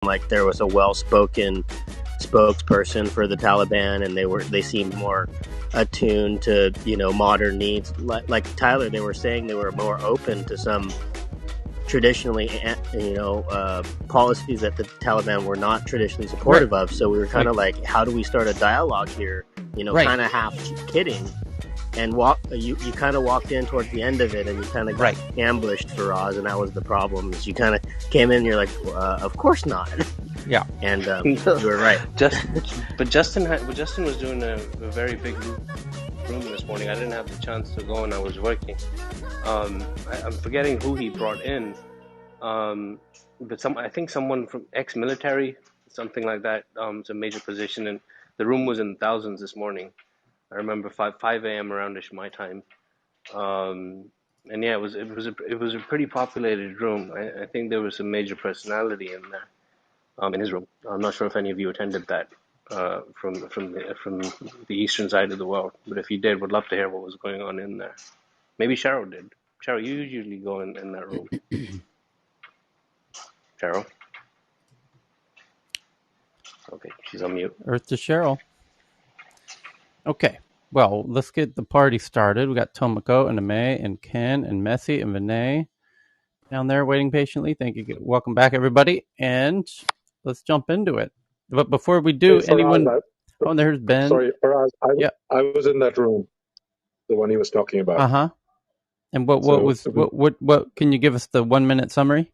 like there was a well-spoken spokesperson for the Taliban, and they seemed more attuned to modern needs. Like Tyler, they were saying they were more open to some traditionally policies that the Taliban were not traditionally supportive of. So we were kind of like, how do we start a dialogue here? Kind of half kidding. And you kind of walked in towards the end of it, and you kind of got ambushed, Faraz, and that was the problem. Is you kind of came in, and you're like, of course not. Yeah, and you were right. But Justin was doing a very big room this morning. I didn't have the chance to go, and I was working. I'm forgetting who he brought in, but I think someone from ex-military, something like that. It's a major position, and the room was in thousands this morning. I remember 5 a.m. aroundish my time, and yeah, it was a pretty populated room. I think there was some major personality in there, in his room. I'm not sure if any of you attended that from the eastern side of the world, but if you did, would love to hear what was going on in there. Maybe Cheryl did. Cheryl, you usually go in that room. Cheryl. Okay, she's on mute. Earth to Cheryl. Okay, well, let's get the party started. We got Tomoko and Ame and Ken and Messi and Vinay down there waiting patiently. Thank you. Welcome back, everybody. And let's jump into it. But before we do, anyone... Oh, there's Ben. Sorry, Faraz. I was in that room, the one he was talking about. Uh-huh. And what can you give us the 1 minute summary?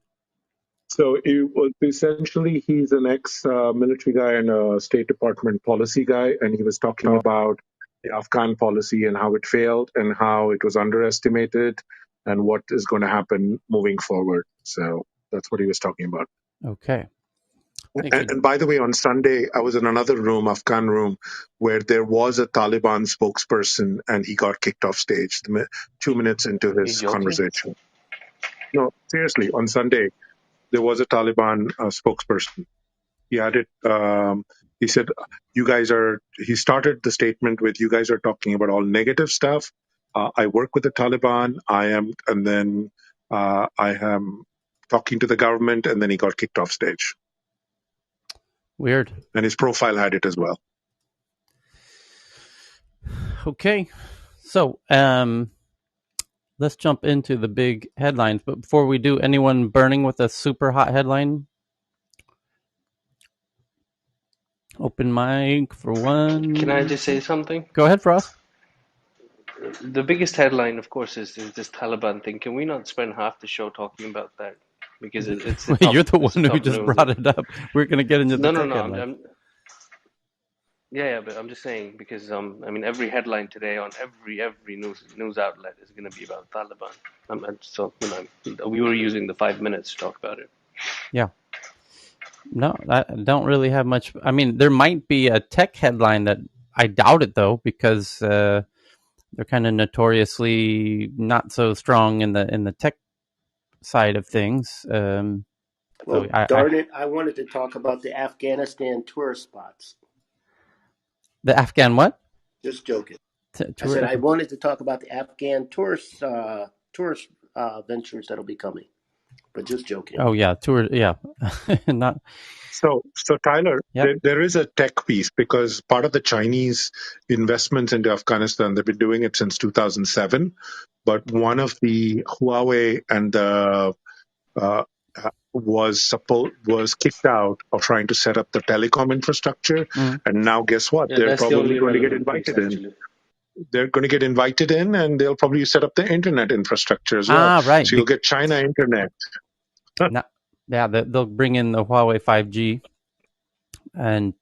So it was essentially, he's an ex-military guy and a State Department policy guy, and he was talking about the Afghan policy and how it failed and how it was underestimated and what is going to happen moving forward. So that's what he was talking about. Okay. And by the way, on Sunday, I was in another room, Afghan room, where there was a Taliban spokesperson, and he got kicked off stage 2 minutes into his conversation. No, seriously, on Sunday, there was a Taliban spokesperson. He had it. He said, he started the statement with, you guys are talking about all negative stuff. I work with the Taliban. I am talking to the government, and then he got kicked off stage. Weird. And his profile had it as well. Okay. So, let's jump into the big headlines. But before we do, anyone burning with a super hot headline? Open mic for one. Can I just say something? Go ahead, Frost. The biggest headline, of course, is this Taliban thing. Can we not spend half the show talking about that? Because it's you're the one who just brought it up. We're going to get into the headline. Yeah, but I'm just saying because every headline today on every news outlet is going to be about Taliban. So we were using the 5 minutes to talk about it. Yeah. No, I don't really have much. I mean, there might be a tech headline that I doubt it though, because they're kind of notoriously not so strong in the tech side of things. Darn it, I wanted to talk about the Afghanistan tourist spots. The Afghan what? Just joking. I said I wanted to talk about the Afghan tourist ventures that'll be coming, but just joking. Oh yeah, not. So Tyler, there is a tech piece because part of the Chinese investments into Afghanistan, they've been doing it since 2007. But one of the Huawei and the was kicked out of trying to set up the telecom infrastructure, and now guess what? They're probably going to get invited in. They're going to get invited in, and they'll probably set up the internet infrastructure as well. Right. So you'll get China internet. They'll bring in the Huawei 5G, and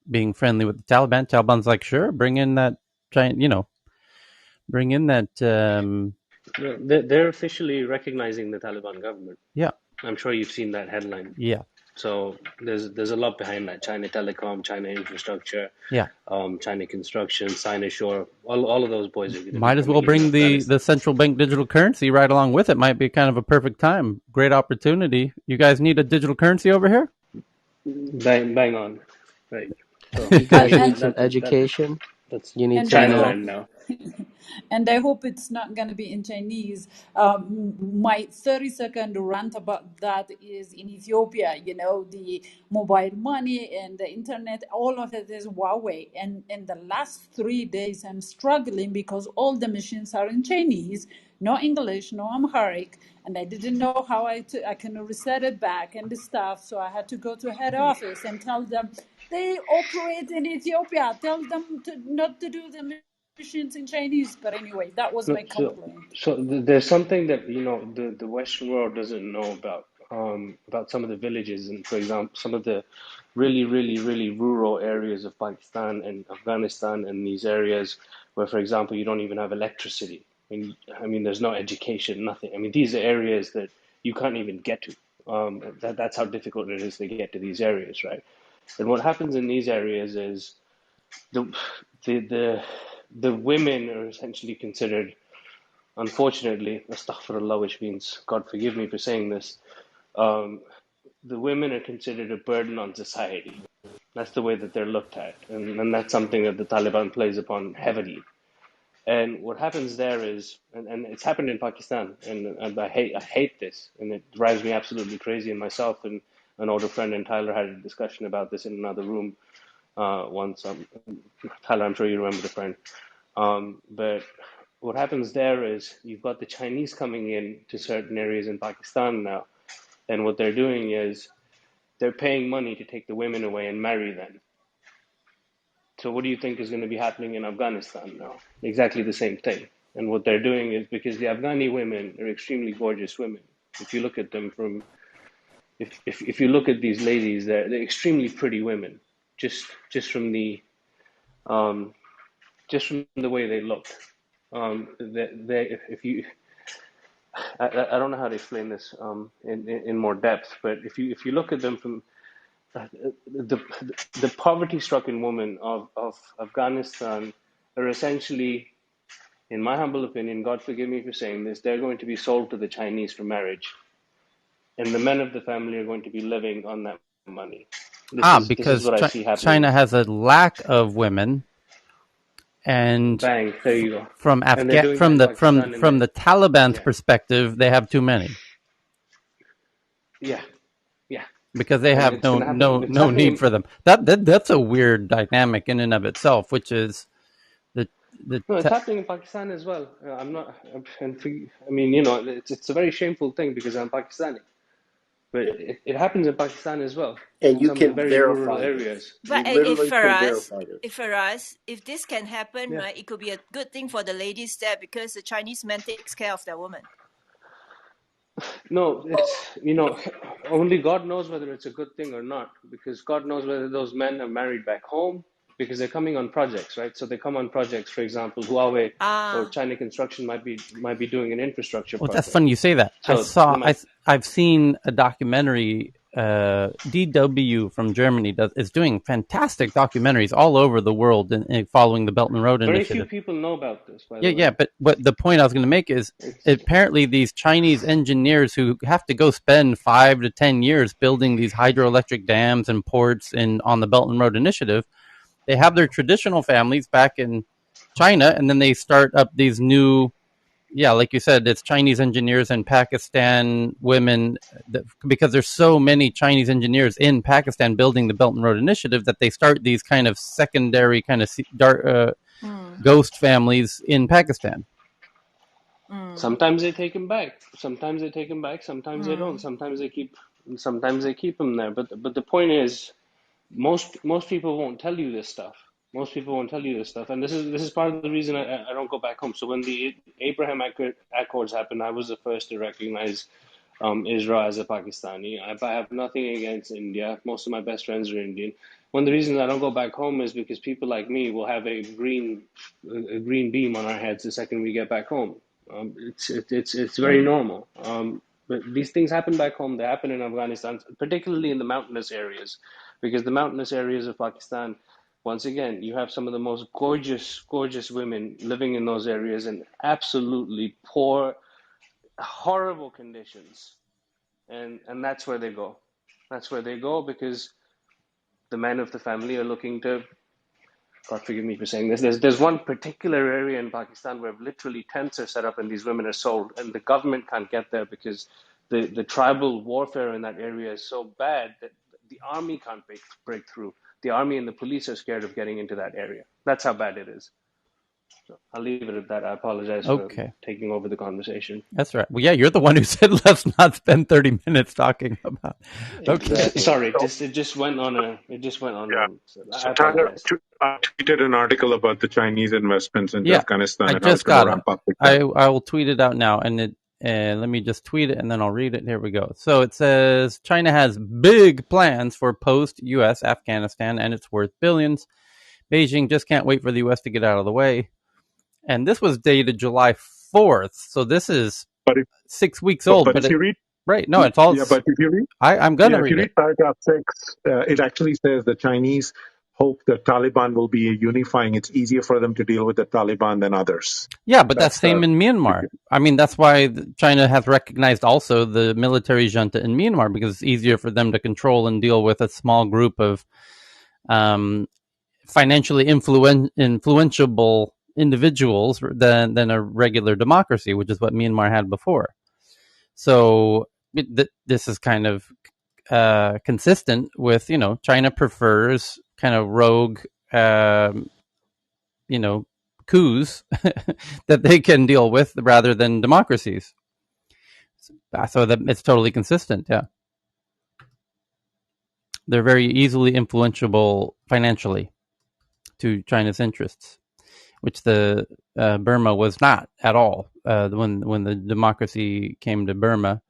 being friendly with the Taliban. Taliban's like, sure, bring in that giant, bring in that. They're officially recognizing the Taliban government. Yeah. I'm sure you've seen that headline. Yeah. So there's a lot behind that. China Telecom, China Infrastructure, China Construction, China Shore, all of those boys are going to might as well bring the central bank digital currency right along with it. Might be kind of a perfect time. Great opportunity. You guys need a digital currency over here? Bang on. Right. So, you guys need some education? You need China to. land now. And I hope it's not going to be in Chinese. My 30-second rant about that is in Ethiopia, the mobile money and the internet, all of it is Huawei. And in the last 3 days, I'm struggling because all the machines are in Chinese, no English, no Amharic. And I didn't know how I can reset it back and the stuff. So I had to go to head office and tell them, they operate in Ethiopia. Tell them not to do the machines in Chinese. But anyway, that was No, my complaint. there's something that the Western world doesn't know about some of the villages, and for example some of the really rural areas of Pakistan and Afghanistan, and these areas where, for example, you don't even have electricity. I mean there's no education, nothing. I mean these are areas that you can't even get to. That's how difficult it is to get to these areas, right? And what happens in these areas is the the the women are essentially considered, unfortunately, astaghfirullah, which means God forgive me for saying this, the women are considered a burden on society. That's the way that they're looked at, and that's something that the Taliban plays upon heavily. And what happens there is, and it's happened in Pakistan, and I hate this, and it drives me absolutely crazy. And myself and an older friend and Tyler had a discussion about this in another room once. Tyler, I'm sure you remember the friend. But what happens there is you've got the Chinese coming in to certain areas in Pakistan now, and what they're doing is they're paying money to take the women away and marry them. So what do you think is going to be happening in Afghanistan now? Exactly the same thing. And what they're doing is, because the Afghani women are extremely gorgeous women. If you look at them if you look at these ladies, they're extremely pretty women, just from the way they look. If you I don't know how to explain this in more depth, but if you look at them from the the poverty-stricken women of Afghanistan are essentially, in my humble opinion, God forgive me for saying this, they're going to be sold to the Chinese for marriage, and the men of the family are going to be living on that money. This is Because what I see happening. China has a lack of women, and Bang, there you go. from And they're doing that in Pakistan, and from the Taliban's yeah, perspective, they have too many yeah, yeah, because they and have it's going to happen. It's happening need for them. That's a weird dynamic in and of itself, which is the the No, it's happening in Pakistan as well. I'm not, and I mean, it's a very shameful thing because I'm Pakistani, but it happens in Pakistan as well, And in you some of the can very rural verify this. areas. You But literally can verify this. if this can happen, Yeah. right, it could be a good thing for the ladies there because the Chinese man takes care of their woman. No, it's, only God knows whether it's a good thing or not, because God knows whether those men are married back home, because they're coming on projects, right? So they come on projects, for example, Huawei or Ah, China Construction might be doing an infrastructure Well, that's project. funny you say that. So they might, I've seen a documentary. DW from Germany is doing fantastic documentaries all over the world and following the Belt and Road very few Initiative. people know about this, by Yeah, the yeah, way. but what the point I was going to make is It's, apparently these Chinese engineers who have to go spend 5 to 10 years building these hydroelectric dams and ports on the Belt and Road Initiative, they have their traditional families back in China, and then they start up these new, yeah, like you said, it's Chinese engineers and Pakistan women, because there's so many Chinese engineers in Pakistan building the Belt and Road Initiative that they start these kind of secondary kind of ghost families in Pakistan. sometimes they take him back. Sometimes they take him back. Sometimes they don't. Sometimes they keep him there. But the point is, most people won't tell you this stuff. Most people won't tell you this stuff, and this is part of the reason I don't go back home. So when the Abraham Accords happened, I was the first to recognize Israel as a Pakistani. I have nothing against India. Most of my best friends are Indian. One of the reasons I don't go back home is because people like me will have a green beam on our heads the second we get back home. It's very normal. But these things happen back home. They happen in Afghanistan, particularly in the mountainous areas, because the mountainous areas of Pakistan, once again, you have some of the most gorgeous women living in those areas in absolutely poor, horrible conditions, and that's where they go. That's where they go because the men of the family are looking to God forgive me for saying this. There's one particular area in Pakistan where literally tents are set up and these women are sold, and the government can't get there because the tribal warfare in that area is so bad that the army can't break through. The army and the police are scared of getting into that area. That's how bad it is. So I'll leave it at that. I apologize for taking over the conversation. That's right. Well, yeah, you're the one who said let's not spend 30 minutes talking about. Okay. Sorry, it just went on a. So I tweeted an article about the Chinese investments in Afghanistan. I just got it. I will tweet it out now, and let me just tweet it, and then I'll read it. Here we go. So it says China has big plans for post-U.S. Afghanistan, and it's worth billions. Beijing just can't wait for the U.S. to get out of the way. And this was dated July 4th, so this is 6 weeks old. But if you read, right? No, it's all. Yeah, but if you read, I'm gonna read. If you read paragraph 6, it actually says the Chinese hope the Taliban will be unifying. It's easier for them to deal with the Taliban than others. Yeah, but that's same in Myanmar. I mean, that's why China has recognized also the military junta in Myanmar, because it's easier for them to control and deal with a small group of financially influential individuals than a regular democracy, which is what Myanmar had before. So this is kind of consistent with, China prefers kind of rogue, coups that they can deal with rather than democracies. So that it's totally consistent. Yeah. They're very easily influential financially to China's interests, which the Burma was not at all. When the democracy came to Burma,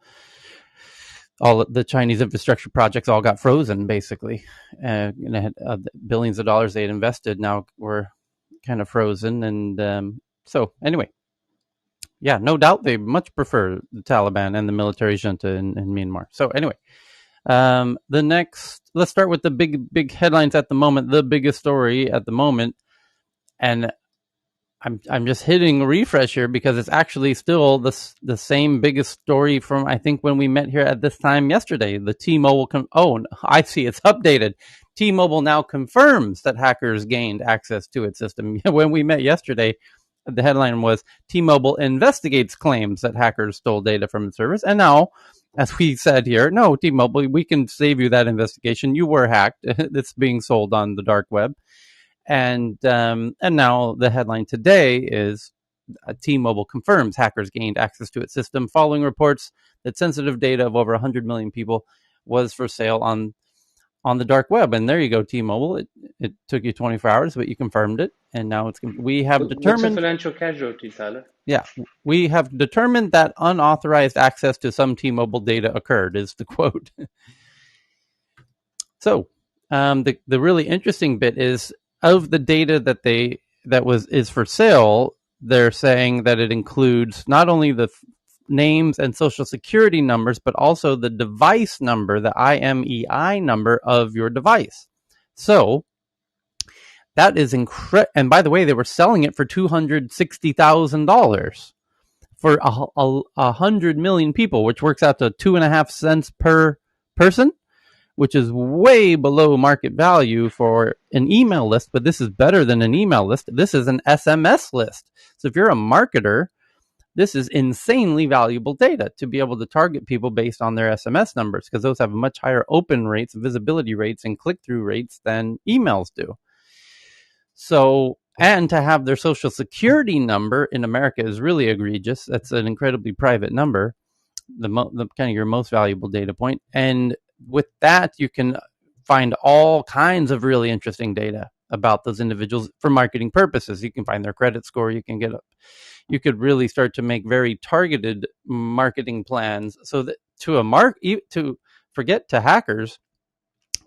all the Chinese infrastructure projects all got frozen, basically. And it had, billions of dollars they had invested now were kind of frozen. And so anyway, yeah, no doubt they much prefer the Taliban and the military junta in Myanmar. So anyway, let's start with the big headlines at the moment. The biggest story at the moment, and I'm just hitting refresh here because it's actually still the same biggest story from, I think, when we met here at this time yesterday. The T-Mobile I see it's updated. T-Mobile now confirms that hackers gained access to its system. When we met yesterday, the headline was T-Mobile investigates claims that hackers stole data from its servers. And now, as we said here, no, T-Mobile, we can save you that investigation. You were hacked. It's being sold on the dark web. And now the headline today is T-Mobile confirms hackers gained access to its system following reports that sensitive data of over 100 million people was for sale on the dark web. And there you go, T-Mobile. It took you 24 hours, but you confirmed it. And now we have determined... What's a financial casualty, Tyler? Yeah, we have determined that unauthorized access to some T-Mobile data occurred, is the quote. So the really interesting bit is, of the data that is for sale, they're saying that it includes not only the names and social security numbers, but also the device number, the IMEI number of your device. So that is incredible. And by the way, they were selling it for $260,000 for 100 million people, which works out to 2.5 cents per person, which is way below market value for an email list. But this is better than an email list. This is an SMS list. So if you're a marketer, this is insanely valuable data to be able to target people based on their SMS numbers, because those have much higher open rates, visibility rates, and click-through rates than emails do. So, and to have their social security number in America is really egregious. That's an incredibly private number, the kind of your most valuable data point. And with that, you can find all kinds of really interesting data about those individuals for marketing purposes. You can find their credit score. You could really start to make very targeted marketing plans, so that to hackers,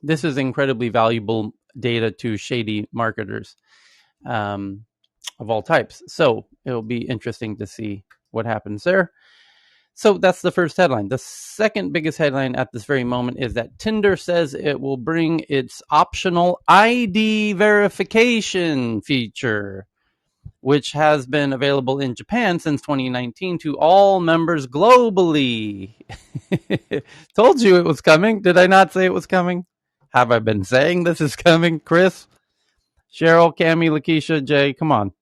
this is incredibly valuable data to shady marketers of all types. So it'll be interesting to see what happens there. So that's the first headline. The second biggest headline at this very moment is that Tinder says it will bring its optional ID verification feature, which has been available in Japan since 2019, to all members globally. Told you it was coming. Did I not say it was coming? Have I been saying this is coming, Chris? Cheryl, Cammie, Lakeisha, Jay, come on.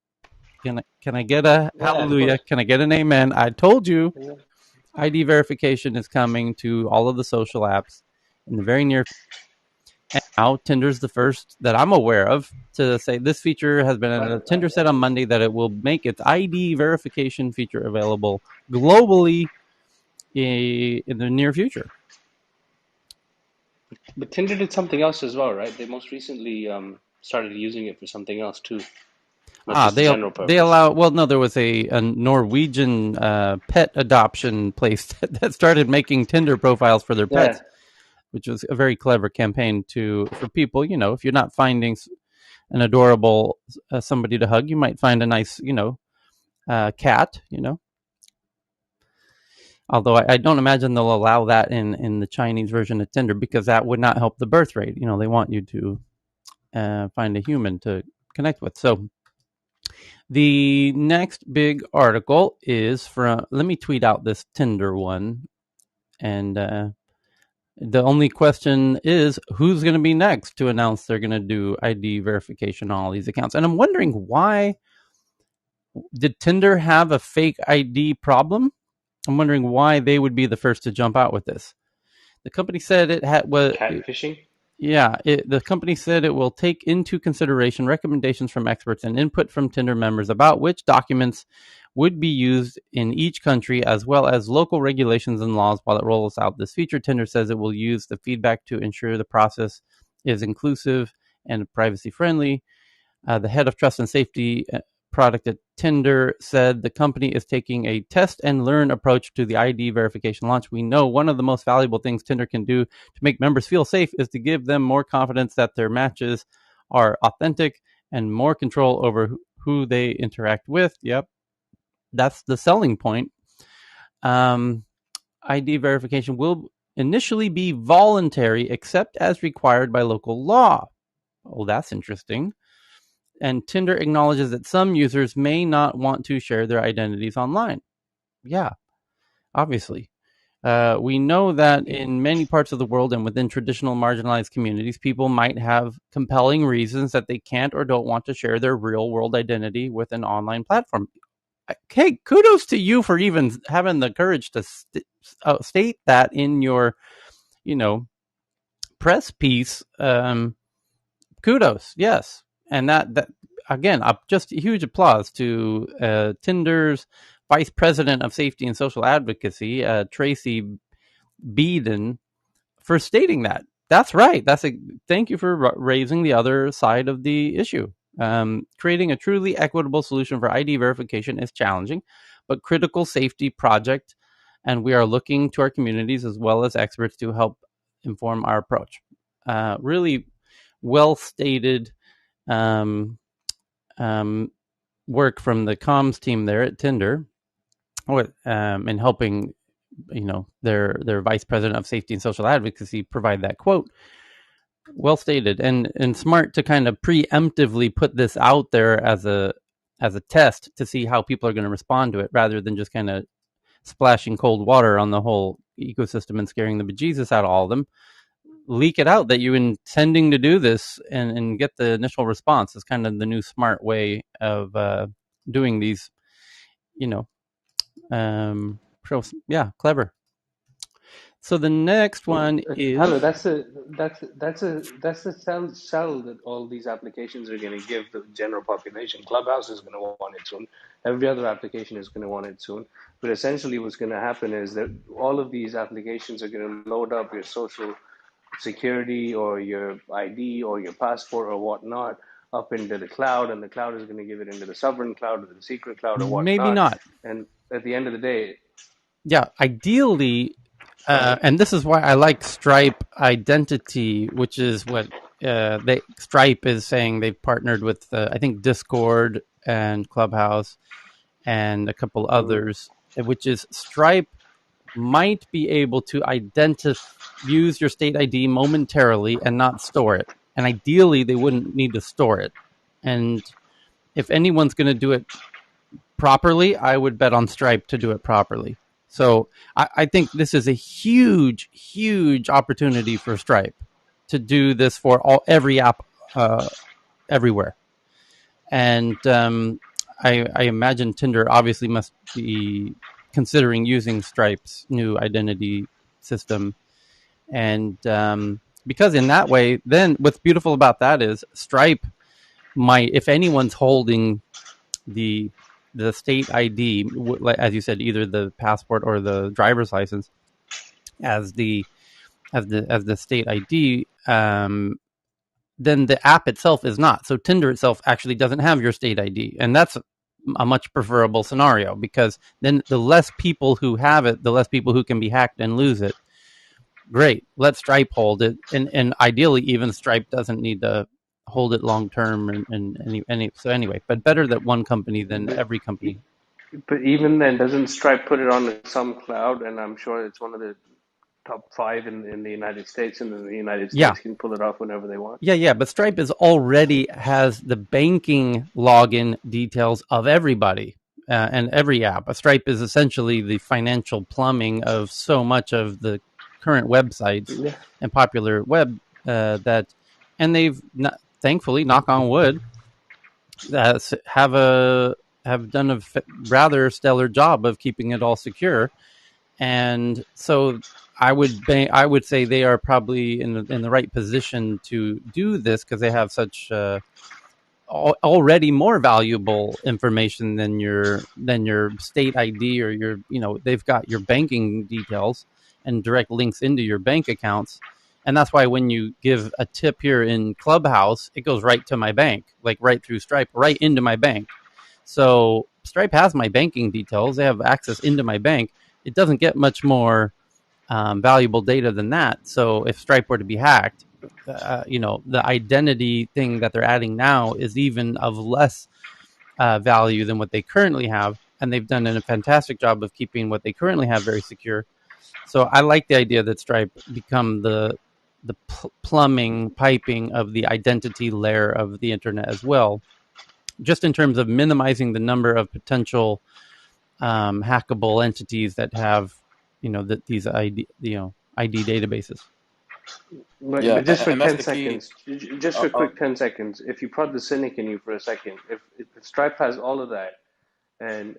Can I get a hallelujah? Can I get an amen? I told you ID verification is coming to all of the social apps in the very near future. And now Tinder's the first that I'm aware of to say this feature has been. Tinder said on Monday that it will make its ID verification feature available globally in the near future. But Tinder did something else as well, right? They most recently started using it for something else too. They allow. Well, no, there was a Norwegian pet adoption place that started making Tinder profiles for their pets, which was a very clever campaign for people. You know, if you're not finding an adorable somebody to hug, you might find a nice, cat. You know, although I don't imagine they'll allow that in the Chinese version of Tinder because that would not help the birth rate. You know, they want you to find a human to connect with. So. The next big article is from, let me tweet out this Tinder one. And the only question is, who's going to be next to announce they're going to do ID verification on all these accounts? And I'm wondering, why did Tinder have a fake ID problem? I'm wondering why they would be the first to jump out with this. The company said it was catfishing. Yeah, the company said it will take into consideration recommendations from experts and input from Tinder members about which documents would be used in each country, as well as local regulations and laws while it rolls out this feature. Tinder says it will use the feedback to ensure the process is inclusive and privacy-friendly. The head of trust and safety product at Tinder said the company is taking a test and learn approach to the ID verification launch. We know one of the most valuable things Tinder can do to make members feel safe is to give them more confidence that their matches are authentic and more control over who they interact with. Yep, that's the selling point. ID verification will initially be voluntary except as required by local law. Oh, that's interesting. And Tinder acknowledges that some users may not want to share their identities online. Yeah, obviously. We know that in many parts of the world and within traditional marginalized communities, people might have compelling reasons that they can't or don't want to share their real-world identity with an online platform. Hey, kudos to you for even having the courage to state that in your, press piece. Kudos, yes. And that again, just huge applause to Tinder's Vice President of Safety and Social Advocacy, Tracy Beeden, for stating that. That's right. Thank you for raising the other side of the issue. Creating a truly equitable solution for ID verification is challenging, but critical safety project, and we are looking to our communities as well as experts to help inform our approach. Really well stated work from the comms team there at Tinder, in helping, their vice president of safety and social advocacy provide that quote. Well stated and smart to kind of preemptively put this out there as a test to see how people are going to respond to it, rather than just kind of splashing cold water on the whole ecosystem and scaring the bejesus out of all of them. Leak it out that you're intending to do this and get the initial response is kind of the new smart way of doing these, clever. So the next one is that's the sell that all these applications are going to give the general population. Clubhouse is going to want it soon. Every other application is going to want it soon. But essentially, what's going to happen is that all of these applications are going to load up your social security or your ID or your passport or whatnot up into the cloud, and the cloud is going to give it into the sovereign cloud or the secret cloud or whatnot. Maybe not. And at the end of the day, ideally, and this is why I like Stripe Identity, which is what Stripe is saying. They've partnered with I think Discord and Clubhouse and a couple others, which is Stripe might be able to use your state ID momentarily and not store it. And ideally, they wouldn't need to store it. And if anyone's going to do it properly, I would bet on Stripe to do it properly. So I think this is a huge, huge opportunity for Stripe to do this for every app everywhere. And I imagine Tinder obviously must be considering using Stripe's new identity system. And because in that way, then what's beautiful about that is Stripe might, if anyone's holding the state ID, as you said, either the passport or the driver's license as the state ID, then the app itself is not. So Tinder itself actually doesn't have your state ID, and that's a much preferable scenario, because then the less people who have it, the less people who can be hacked and lose it. Great, let Stripe hold it, and ideally even Stripe doesn't need to hold it long term, and so anyway, but better that one company than every company. But even then, doesn't Stripe put it on some cloud? And I'm sure it's one of the top 5 in the United States, and the United States can pull it off whenever they want. Yeah, but Stripe is already has the banking login details of everybody and every app. Stripe is essentially the financial plumbing of so much of the current websites and popular web and they've thankfully, knock on wood, have done a rather stellar job of keeping it all secure. And so I would say they are probably in the right position to do this, because they have such already more valuable information than your state ID or your, they've got your banking details and direct links into your bank accounts. And that's why when you give a tip here in Clubhouse, it goes right to my bank, like right through Stripe, right into my bank. So Stripe has my banking details. They have access into my bank. It doesn't get much more valuable data than that. So if Stripe were to be hacked, the identity thing that they're adding now is even of less value than what they currently have. And they've done a fantastic job of keeping what they currently have very secure. So I like the idea that Stripe become the plumbing, piping of the identity layer of the internet as well, just in terms of minimizing the number of potential hackable entities that have, these ID databases. But just for 10 seconds, just for a quick 10 seconds, if you prod the cynic in you for a second, if Stripe has all of that, and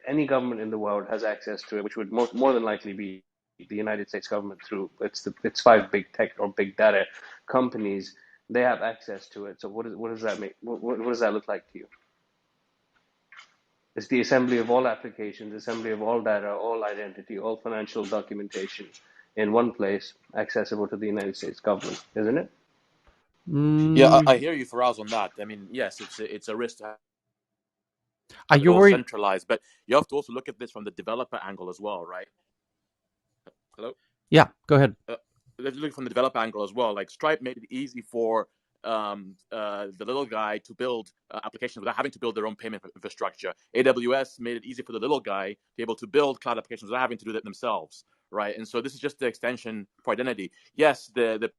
any government in the world has access to it, which would more than likely be the United States government through its 5 big tech or big data companies, they have access to it. So what does that make? What does that look like to you? It's the assembly of all applications, assembly of all data, all identity, all financial documentation in one place, accessible to the United States government, isn't it? Yeah, I hear you, Faraz, on that. I mean, yes, it's a risk to have it all centralized, but you have to also look at this from the developer angle as well, right? Hello? Yeah, go ahead. Look from the developer angle as well. Like Stripe made it easy for the little guy to build applications without having to build their own payment infrastructure. AWS made it easy for the little guy to be able to build cloud applications without having to do that themselves, right? And so this is just the extension for identity. Yes, the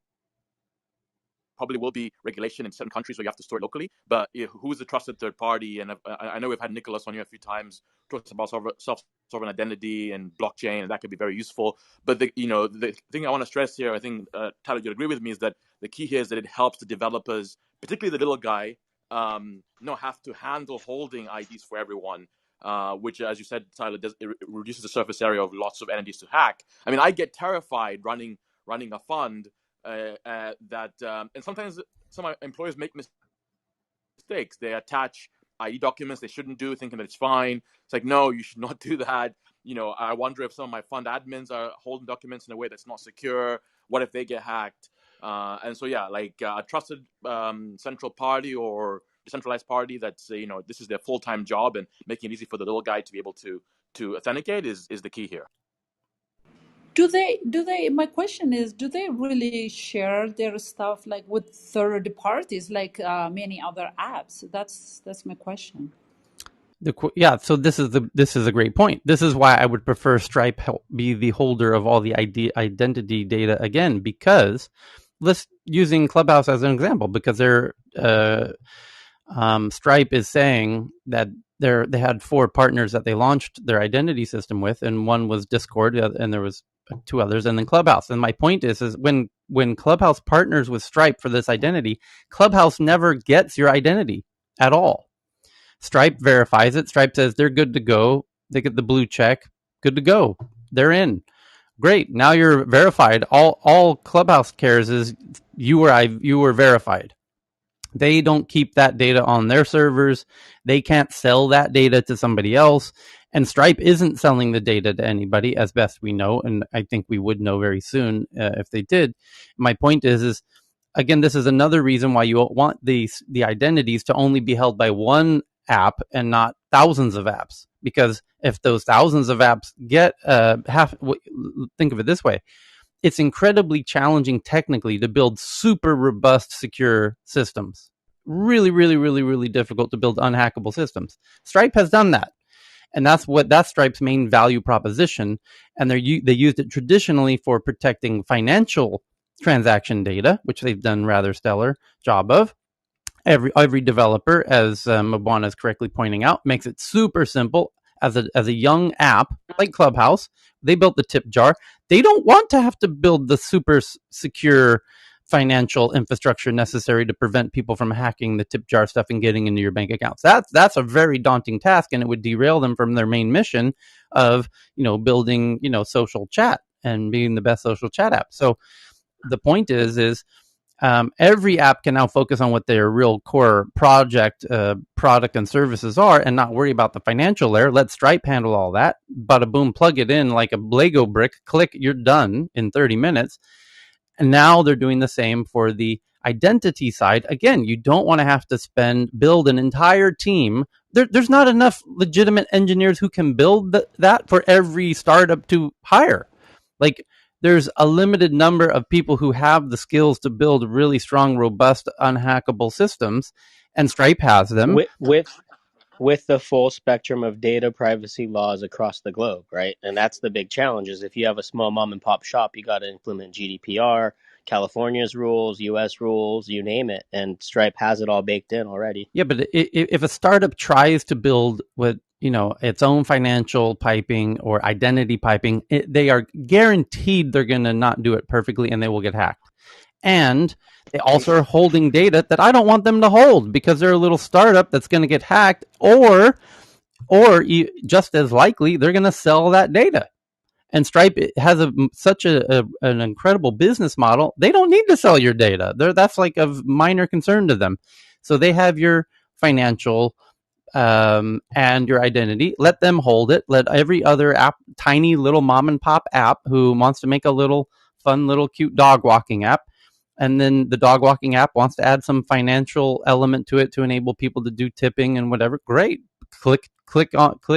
probably will be regulation in certain countries where you have to store it locally, but who is a trusted third party? And I know we've had Nicholas on here a few times talking about self-sovereign identity and blockchain, and that could be very useful. But the thing I want to stress here, I think Tyler, you'd agree with me, is that the key here is that it helps the developers, particularly the little guy, not have to handle holding IDs for everyone. Which, as you said, Tyler, it reduces the surface area of lots of entities to hack. I mean, I get terrified running a fund. And sometimes some employers make mistakes. They attach ID documents they shouldn't do, thinking that it's fine. It's like, no, you should not do that. I wonder if some of my fund admins are holding documents in a way that's not secure. What if they get hacked? And so, yeah, like a trusted central party or decentralized party that's, this is their full-time job, and making it easy for the little guy to be able to authenticate is the key here. Do they, my question is, do they really share their stuff like with third parties, like many other apps? That's my question. So this is a great point. This is why I would prefer Stripe be the holder of all the identity data again, because let's using Clubhouse as an example, because Stripe is saying that they had 4 partners that they launched their identity system with, and one was Discord, and there was 2 others, and then Clubhouse. And my point is when Clubhouse partners with Stripe for this identity, Clubhouse never gets your identity at all. Stripe verifies it. Stripe says they're good to go. They get the blue check. Good to go. They're in. Great. Now you're verified. All Clubhouse cares is you were verified. They don't keep that data on their servers. They can't sell that data to somebody else. And Stripe isn't selling the data to anybody, as best we know. And I think we would know very soon if they did. My point is again, this is another reason why you want the identities to only be held by one app and not thousands of apps. Because if those thousands of apps get think of it this way, it's incredibly challenging technically to build super robust, secure systems. Really, really, really, really difficult to build unhackable systems. Stripe has done that. And that's Stripe's main value proposition. And they used it traditionally for protecting financial transaction data, which they've done rather stellar job of. Every developer, as Mabwana is correctly pointing out, makes it super simple. As a young app like Clubhouse, they built the tip jar. They don't want to have to build the super secure financial infrastructure necessary to prevent people from hacking the tip jar stuff and getting into your bank accounts. That's a very daunting task, and it would derail them from their main mission of building social chat and being the best social chat app. So the point is every app can now focus on what their real core product and services are and not worry about the financial layer. Let Stripe handle all that. Bada boom, plug it in like a Lego brick, click, you're done in 30 minutes. And now they're doing the same for the identity side. Again, you don't want to have to build an entire team. There's not enough legitimate engineers who can build that for every startup to hire. Like, there's a limited number of people who have the skills to build really strong, robust, unhackable systems, and Stripe has them. With the full spectrum of data privacy laws across the globe, right? And that's the big challenge is if you have a small mom and pop shop, you got to implement GDPR, California's rules, US rules, you name it. And Stripe has it all baked in already. Yeah, but if a startup tries to build with its own financial piping or identity piping, they are guaranteed they're going to not do it perfectly and they will get hacked. And they also are holding data that I don't want them to hold because they're a little startup that's going to get hacked, or just as likely, they're going to sell that data. And Stripe has such an incredible business model. They don't need to sell your data. That's like of minor concern to them. So they have your financial and your identity. Let them hold it. Let every other app, tiny little mom and pop app who wants to make a little fun, little cute dog walking app, and then the dog walking app wants to add some financial element to it to enable people to do tipping and whatever. Great. Click,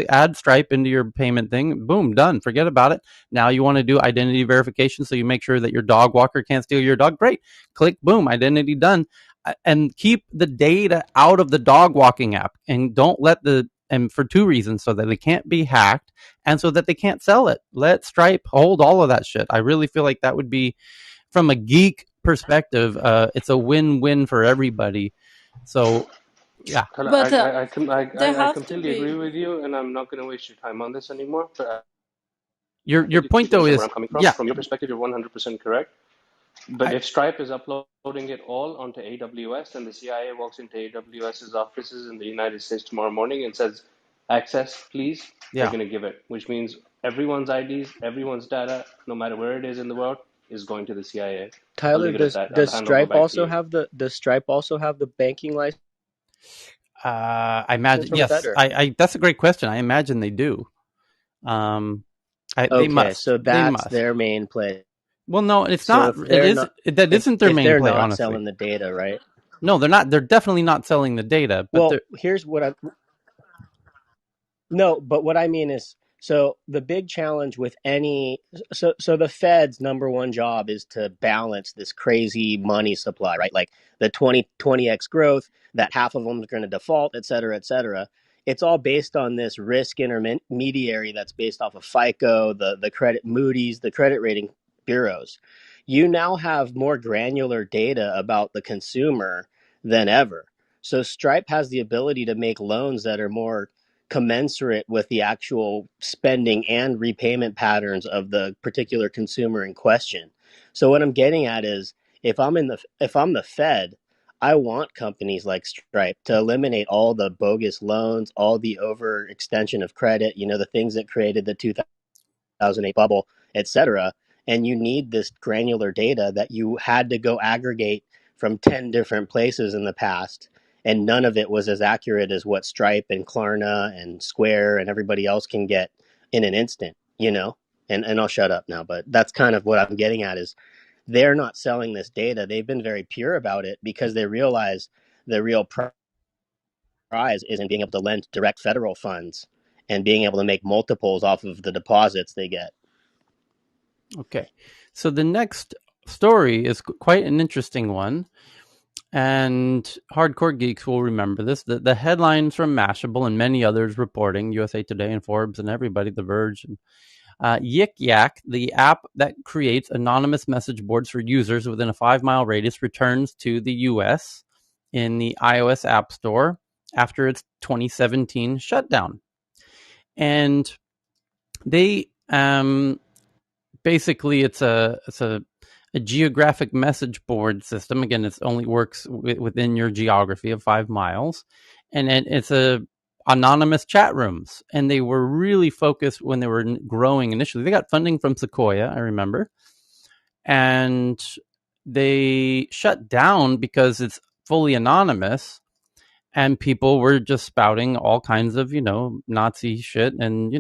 add Stripe into your payment thing. Boom, done. Forget about it. Now you want to do identity verification, so you make sure that your dog walker can't steal your dog. Great. Click, boom, identity done. And keep the data out of the dog walking app, and don't let and for two reasons: so that they can't be hacked and so that they can't sell it. Let Stripe hold all of that shit. I really feel like that would be, from a geek perspective, it's a win-win for everybody. So yeah, but I completely agree with you, and I'm not going to waste your time on this anymore. But your point though is, where I'm coming from. From your perspective, you're 100% correct. But if Stripe is uploading it all onto AWS and the CIA walks into AWS's offices in the United States tomorrow morning and says, access, please, they're going to give it, which means everyone's IDs, everyone's data, no matter where it is in the world, is going to the CIA. Tyler, does Stripe also have the banking license? I imagine, yes. That's a great question. I imagine they do. They must. So that's their main play. Well, no, it's not. That isn't their main play. They're not selling the data, right? No, they're not. They're definitely not selling the data. But here's what but what I mean is, so the big challenge with so the Fed's number one job is to balance this crazy money supply, right? Like the 20x growth, that half of them is going to default, et cetera, et cetera. It's all based on this risk intermediary that's based off of FICO, the credit Moody's, the credit rating bureaus. You now have more granular data about the consumer than ever. So Stripe has the ability to make loans that are more commensurate with the actual spending and repayment patterns of the particular consumer in question. So what I'm getting at is, if I'm the Fed, I want companies like Stripe to eliminate all the bogus loans, all the overextension of credit, the things that created the 2008 bubble, etc. And you need this granular data that you had to go aggregate from 10 different places in the past. And none of it was as accurate as what Stripe and Klarna and Square and everybody else can get in an instant, And I'll shut up now, but that's kind of what I'm getting at is they're not selling this data. They've been very pure about it because they realize the real prize is in being able to lend direct federal funds and being able to make multiples off of the deposits they get. Okay. So the next story is quite an interesting one. And hardcore geeks will remember this. The headlines from Mashable and many others reporting, USA Today and Forbes and everybody, The Verge, and Yik Yak, the app that creates anonymous message boards for users within a 5-mile radius, returns to the US in the iOS App Store after its 2017 shutdown. And they basically it's a geographic message board system. Again, it only works within your geography of 5 miles, and it's a anonymous chat rooms. And they were really focused when they were growing initially. They got funding from Sequoia, I remember, and they shut down because it's fully anonymous, and people were just spouting all kinds of Nazi shit, and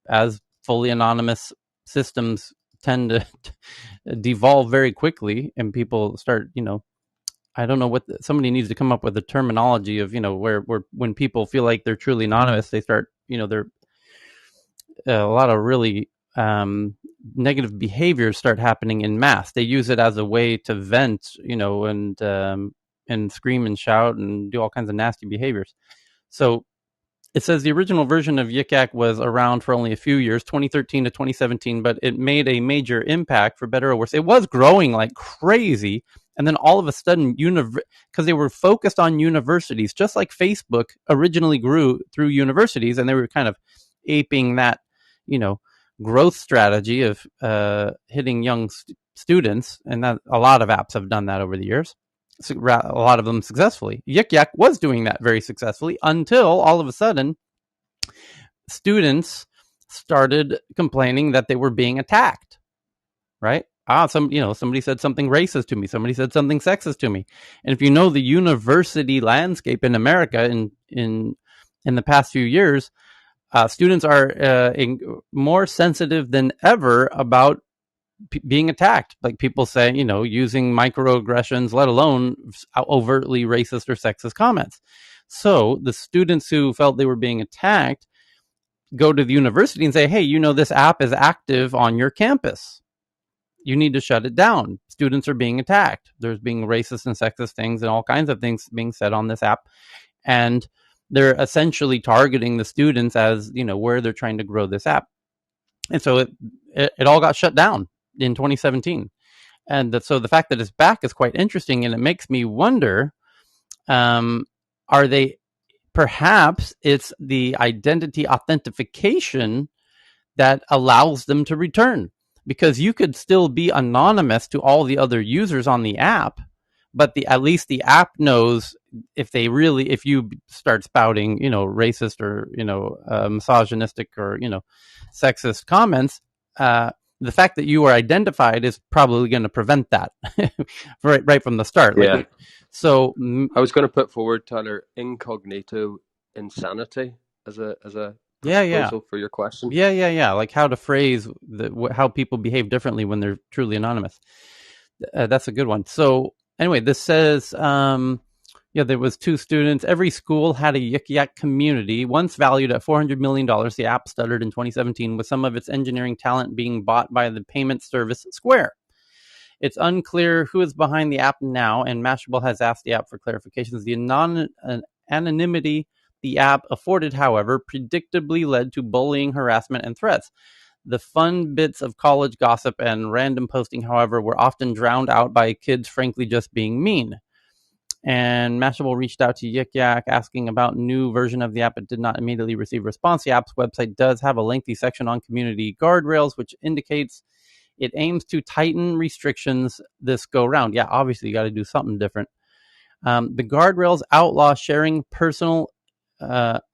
as fully anonymous systems tend to devolve very quickly, and people start, I don't know what somebody needs to come up with a terminology of, where when people feel like they're truly anonymous, they start, they're a lot of really negative behaviors start happening in mass. They use it as a way to vent, and scream and shout and do all kinds of nasty behaviors. So it says the original version of Yik Yak was around for only a few years, 2013 to 2017, but it made a major impact, for better or worse. It was growing like crazy. And then all of a sudden, because they were focused on universities, just like Facebook originally grew through universities, and they were kind of aping that, growth strategy of hitting young students. And that a lot of apps have done that over the years. A lot of them successfully. Yik Yak was doing that very successfully until all of a sudden students started complaining that they were being attacked, right? Somebody said something racist to me. Somebody said something sexist to me. And if you know the university landscape in America in the past few years, students are more sensitive than ever about being attacked, like people say, using microaggressions, let alone overtly racist or sexist comments. So the students who felt they were being attacked go to the university and say, hey, this app is active on your campus. You need to shut it down. Students are being attacked. There's being racist and sexist things and all kinds of things being said on this app. And they're essentially targeting the students as, where they're trying to grow this app. And so it all got shut down in 2017. And so the fact that it's back is quite interesting, and it makes me wonder, are they, perhaps it's the identity authentication that allows them to return, because you could still be anonymous to all the other users on the app, but at least the app knows if you start spouting, racist or, misogynistic or, sexist comments, the fact that you are identified is probably going to prevent that right from the start. Yeah. Like, so I was going to put forward, Tyler, incognito insanity as a proposal for your question. Yeah. Like how to phrase how people behave differently when they're truly anonymous. That's a good one. So anyway, this says, there was 2 students. Every school had a Yik Yak community, once valued at $400 million. The app stuttered in 2017, with some of its engineering talent being bought by the payment service Square. It's unclear who is behind the app now, and Mashable has asked the app for clarifications. The anonymity the app afforded, however, predictably led to bullying, harassment, and threats. The fun bits of college gossip and random posting, however, were often drowned out by kids frankly just being mean. And Mashable reached out to Yik Yak asking about new version of the app. It did not immediately receive response. The app's website does have a lengthy section on community guardrails, which indicates it aims to tighten restrictions this go round. Yeah, obviously you got to do something different. The guardrails outlaw sharing personal.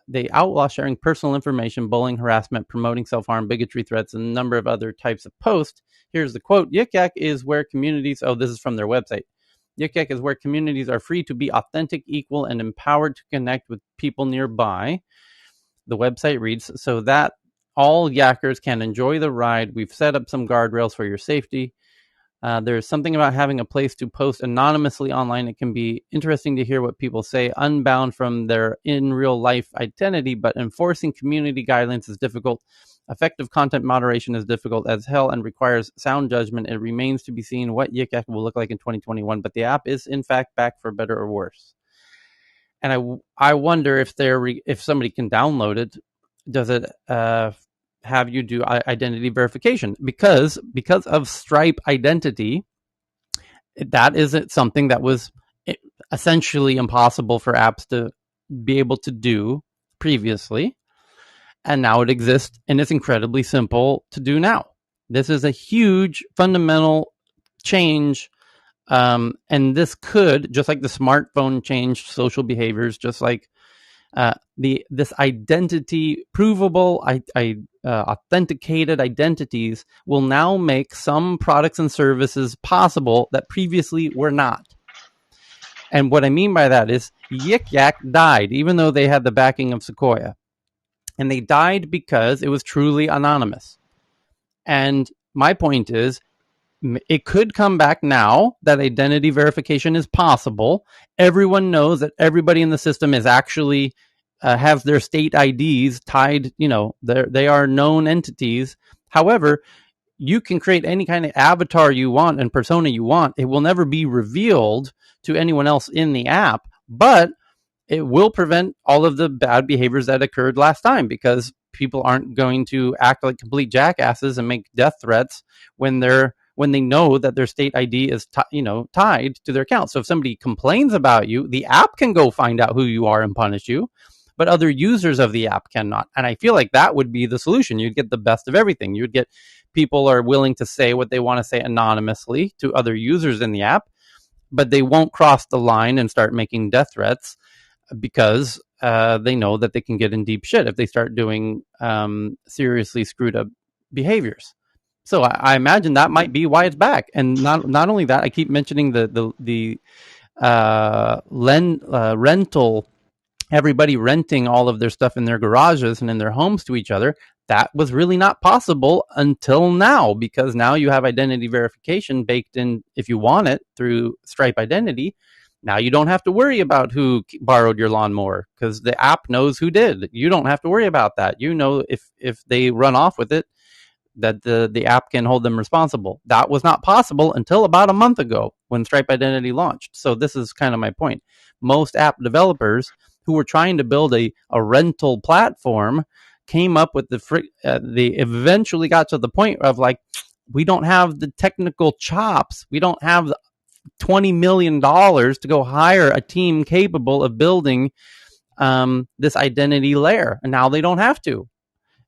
They outlaw sharing personal information, bullying, harassment, promoting self-harm, bigotry threats, and a number of other types of posts. Here's the quote: Yik Yak is where communities. Oh, this is from their website. Yik Yak is where communities are free to be authentic, equal, and empowered to connect with people nearby. The website reads, so that all yakkers can enjoy the ride. We've set up some guardrails for your safety. There's something about having a place to post anonymously online. It can be interesting to hear what people say, unbound from their in real life identity, but enforcing community guidelines is difficult. Effective content moderation is difficult as hell and requires sound judgment. It remains to be seen what Yik Yak will look like in 2021, but the app is in fact back for better or worse. And I wonder if somebody can download it, does it have you do identity verification? Because of Stripe identity, that isn't something that was essentially impossible for apps to be able to do previously. And now it exists, and it's incredibly simple to do now. This is a huge fundamental change. And this could, just like the smartphone changed social behaviors, just like this identity provable, authenticated identities will now make some products and services possible that previously were not. And what I mean by that is Yik Yak died, even though they had the backing of Sequoia. And they died because it was truly anonymous. And my point is, it could come back now that identity verification is possible. Everyone knows that everybody in the system is actually has their state IDs tied. They are known entities. However, you can create any kind of avatar you want and persona you want. It will never be revealed to anyone else in the app, but it will prevent all of the bad behaviors that occurred last time, because people aren't going to act like complete jackasses and make death threats when they know that their state ID is tied to their account. So if somebody complains about you, the app can go find out who you are and punish you, but other users of the app cannot. And I feel like that would be the solution. You'd get the best of everything. You'd get people are willing to say what they want to say anonymously to other users in the app, but they won't cross the line and start making death threats, because they know that they can get in deep shit if they start doing seriously screwed up behaviors. So I imagine that might be why it's back. And not only that, I keep mentioning the rental, everybody renting all of their stuff in their garages and in their homes to each other. That was really not possible until now, because now you have identity verification baked in if you want it through Stripe identity. Now you don't have to worry about who borrowed your lawnmower, because the app knows who did. You don't have to worry about that. If they run off with it, that the app can hold them responsible. That was not possible until about a month ago when Stripe Identity launched. So this is kind of my point. Most app developers who were trying to build a rental platform came up with they eventually got to the point of like, we don't have the technical chops. We don't have $20 million to go hire a team capable of building this identity layer. And now they don't have to.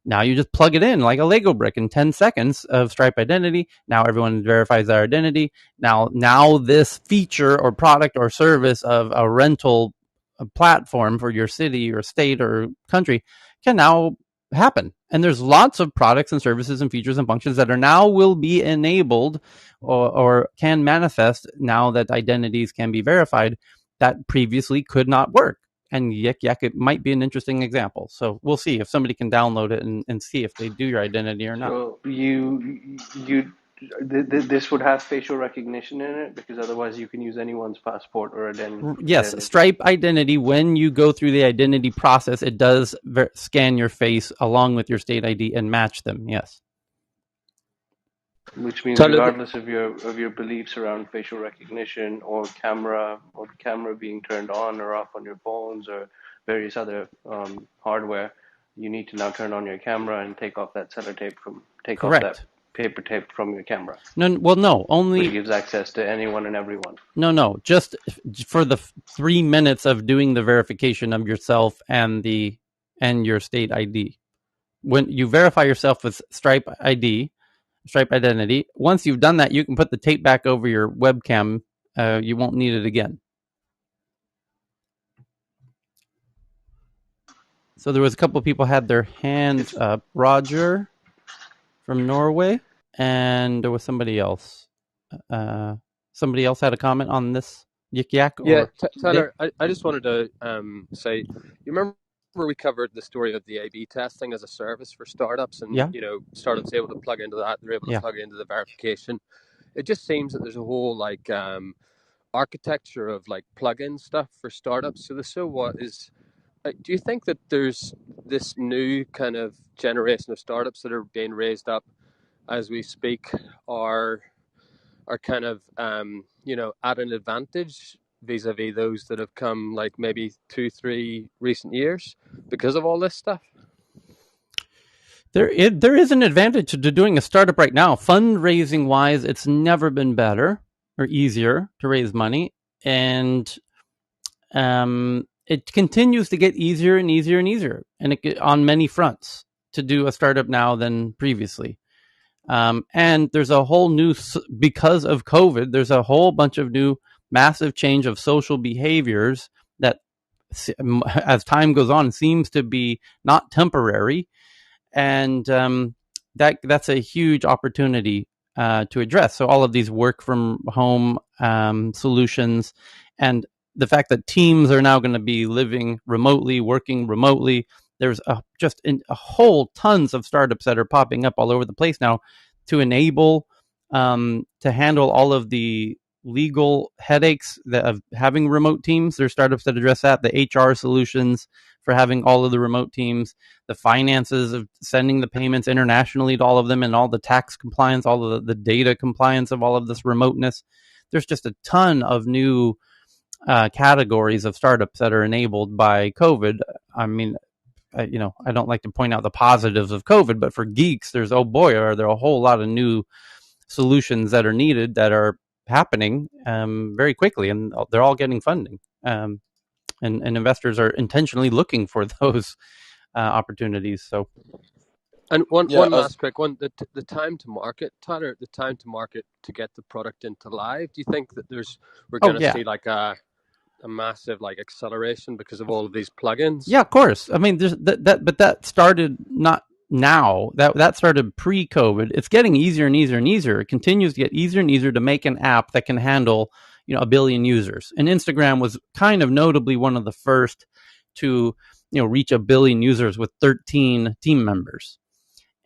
Now you just plug it in like a Lego brick in 10 seconds of Stripe identity. Now everyone verifies their identity. Now this feature or product or service of a rental platform for your city or state or country can now happen. And there's lots of products and services and features and functions that are now will be enabled or can manifest now that identities can be verified that previously could not work. And Yik Yak, it might be an interesting example. So we'll see if somebody can download it and see if they do your identity or not. So this would have facial recognition in it, because otherwise you can use anyone's passport or identity. Yes, Stripe identity, when you go through the identity process, it does scan your face along with your state ID and match them. Yes. Which means regardless of your beliefs around facial recognition or camera being turned on or off on your phones or various other hardware, you need to now turn on your camera and take off that sellotape off that paper tape from your camera. Only which gives access to anyone and everyone. No, just for the 3 minutes of doing the verification of yourself and your state ID. When you verify yourself with Stripe identity, once you've done that, you can put the tape back over your webcam. You won't need it again. So there was a couple of people had their hands up. Roger from Norway, and there was somebody else. Somebody else had a comment on this Yik Yak? Yeah, Tyler, I just wanted to say, you remember we covered the story of the A/B testing as a service for startups, and startups able to plug into that, they're able to plug into the verification. It just seems that there's a whole architecture of plug-in stuff for startups. So the so what is, do you think that there's this new kind of generation of startups that are being raised up as we speak are kind of at an advantage vis-a-vis those that have come maybe 2-3 recent years because of all this stuff? There is an advantage to doing a startup right now. Fundraising wise, it's never been better or easier to raise money, and it continues to get easier and easier and easier, and on many fronts to do a startup now than previously. And there's a whole new, because of COVID, there's a whole bunch of new massive change of social behaviors that, as time goes on, seems to be not temporary. And that's a huge opportunity to address. So all of these work from home solutions, and the fact that teams are now going to be living remotely, working remotely. There's just a whole tons of startups that are popping up all over the place now to enable to handle all of the legal headaches of having remote teams. There's startups that address that, the HR solutions for having all of the remote teams, the finances of sending the payments internationally to all of them, and all the tax compliance, all of the data compliance of all of this remoteness. There's just a ton of new categories of startups that are enabled by COVID. I mean, I don't like to point out the positives of COVID, but for geeks, there's, oh boy, are there a whole lot of new solutions that are needed that are happening very quickly, and they're all getting funding. And investors are intentionally looking for those opportunities. So, and one last quick one: the time to market, Tyler, the time to market to get the product into live. Do you think that we're going to see a massive acceleration because of all of these plugins? Yeah, of course. I mean, but that started not now. That started pre-COVID. It's getting easier and easier and easier. It continues to get easier and easier to make an app that can handle 1 billion users. And Instagram was kind of notably one of the first to reach 1 billion users with 13 team members.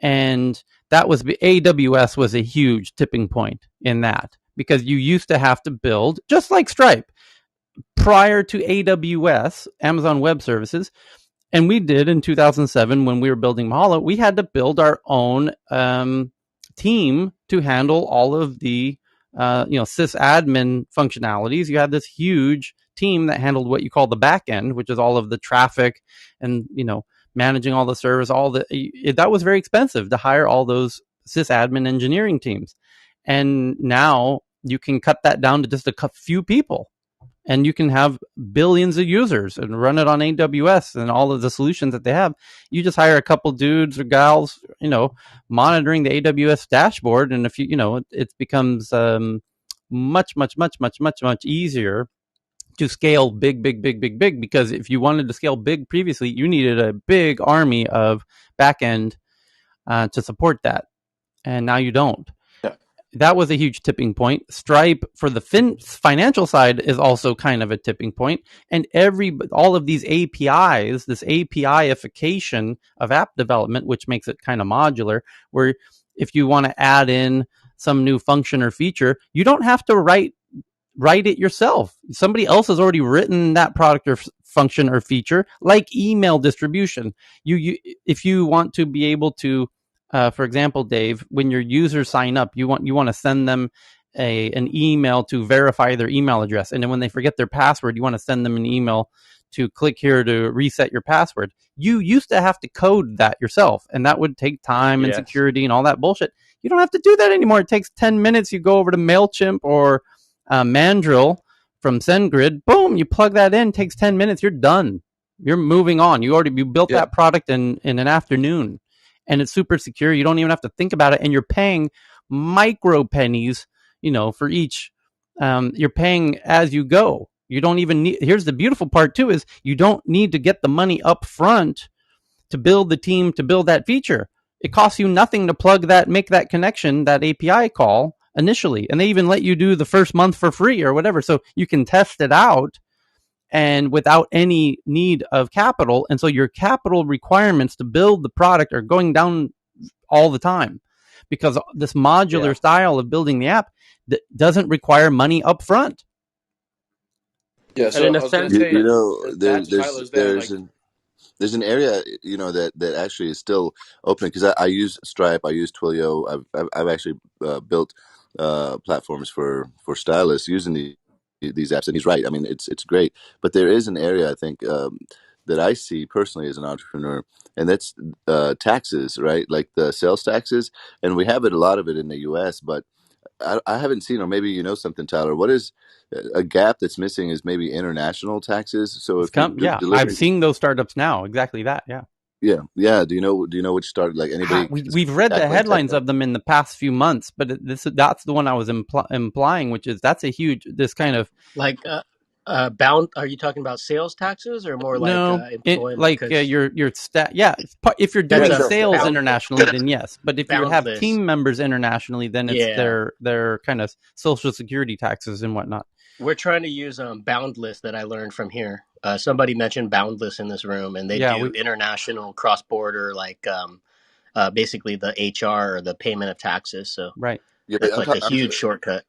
And that was AWS was a huge tipping point in that, because you used to have to build, just like Stripe, prior to AWS, Amazon Web Services, and we did in 2007 when we were building Mahalo, we had to build our own team to handle all of the sysadmin functionalities. You had this huge team that handled what you call the back end, which is all of the traffic and managing all the servers. That was very expensive to hire all those sysadmin engineering teams, and now you can cut that down to just a few people. And you can have billions of users and run it on AWS and all of the solutions that they have. You just hire a couple dudes or gals, monitoring the AWS dashboard. And if it becomes much easier to scale big, because if you wanted to scale big previously, you needed a big army of backend to support that. And now you don't. That was a huge tipping point. Stripe for the financial side is also kind of a tipping point. And all of these APIs, this API-ification of app development, which makes it kind of modular, where if you want to add in some new function or feature, you don't have to write it yourself. Somebody else has already written that product or function or feature, like email distribution. If you want to be able to, for example, Dave, when your users sign up, you want to send them an email to verify their email address, and then when they forget their password, you want to send them an email to click here to reset your password. You used to have to code that yourself, and that would take time and security and all that bullshit. You don't have to do that anymore. It takes 10 minutes. You go over to MailChimp or Mandrill from SendGrid. Boom, you plug that in. It takes 10 minutes. You're done. You're moving on. You built that product in an afternoon. And it's super secure. You don't even have to think about it. And you're paying micro pennies, for each. You're paying as you go. You don't even need. Here's the beautiful part too: is you don't need to get the money up front to build the team to build that feature. It costs you nothing to make that connection, that API call initially. And they even let you do the first month for free or whatever. So you can test it out and without any need of capital. And so your capital requirements to build the product are going down all the time because this modular style of building the app doesn't require money up front. Yeah, so I was going to say, there's an area, that actually is still open because I use Stripe, I use Twilio. I've actually built platforms for stylists using these apps, and he's right. I mean, it's great, but there is an area I think that I see personally as an entrepreneur, and that's taxes, right? Like the sales taxes, and we have a lot of it in the U.S., but I haven't seen, or maybe you know something, Tyler. What is a gap that's missing is maybe international taxes. So if you're delivering, I've seen those startups now. Exactly that. Yeah. Do you know which started? Like anybody? We've read the headlines of them in the past few months, but that's the one I was implying, which is that's a huge this kind of like bound. Are you talking about sales taxes or more like employment? Your stat. Yeah, if you're doing sales internationally, then yes. But if you have team members internationally, then it's their kind of social security taxes and whatnot. We're trying to use Boundless that I learned from here. Somebody mentioned Boundless in this room, and they do international cross-border, like basically the HR or the payment of taxes. So that's like a huge shortcut.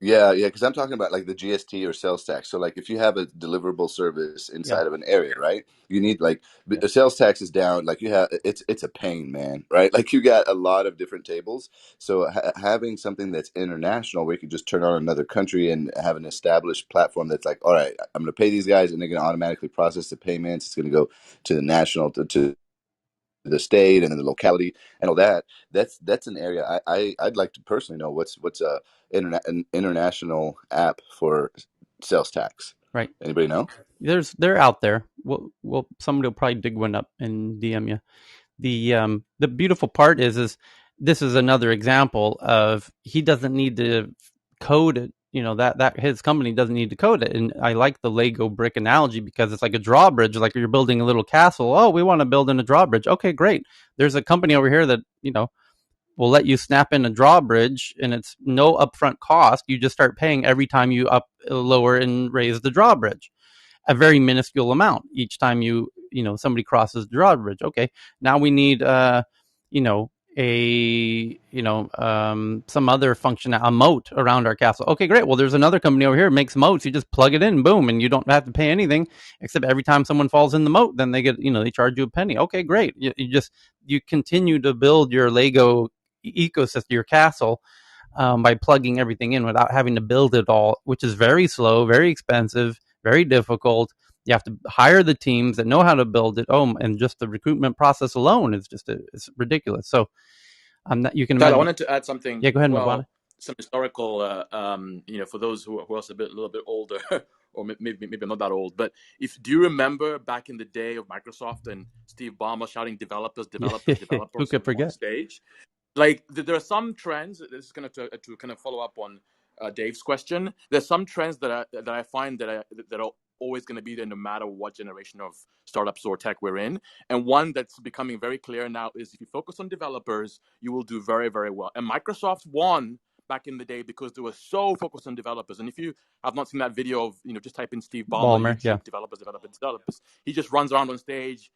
Yeah, because I'm talking about like the GST or sales tax. So like if you have a deliverable service inside of an area, right? You need like the sales tax is down. Like you have it's a pain, man, right? Like you got a lot of different tables. So having something that's international where you can just turn on another country and have an established platform that's like, all right, I'm going to pay these guys and they're going to automatically process the payments. It's going to go to the national to the state and then the locality and all that. That's an area I'd like to personally know what's an international app for sales tax. Right. Anybody know? They're out there. Well, somebody will probably dig one up and DM you. The beautiful part is this is another example of he doesn't need to code it. That his company doesn't need to code it. And I like the Lego brick analogy because it's like a drawbridge, like you're building a little castle. Oh, we want to build in a drawbridge. Okay, great. There's a company over here that, will let you snap in a drawbridge and it's no upfront cost. You just start paying every time you lower and raise the drawbridge. A very minuscule amount each time somebody crosses the drawbridge. Okay, now we need some other function, a moat around our castle. Okay, great. Well, there's another company over here that makes moats. You just plug it in, boom, and you don't have to pay anything except every time someone falls in the moat, then they get they charge you a penny. Okay, great. You continue to build your Lego ecosystem, your castle, by plugging everything in without having to build it all, which is very slow, very expensive, very difficult. You have to hire the teams that know how to build it. And just the recruitment process alone is it's ridiculous. So you can imagine. I wanted to add something. Yeah, go ahead, Mabana. Some historical, for those who are also a little bit older, or maybe not that old. But do you remember back in the day of Microsoft and Steve Ballmer shouting developers who could forget? On stage? Like there are some trends. This is going to kind of follow up on Dave's question. There's some trends that I find that are always going to be there no matter what generation of startups or tech we're in. And one that's becoming very clear now is if you focus on developers, you will do very, very well. And Microsoft won back in the day because they were so focused on developers. And if you have not seen that video of, just type in Steve Ballmer YouTube, developers. He just runs around on stage,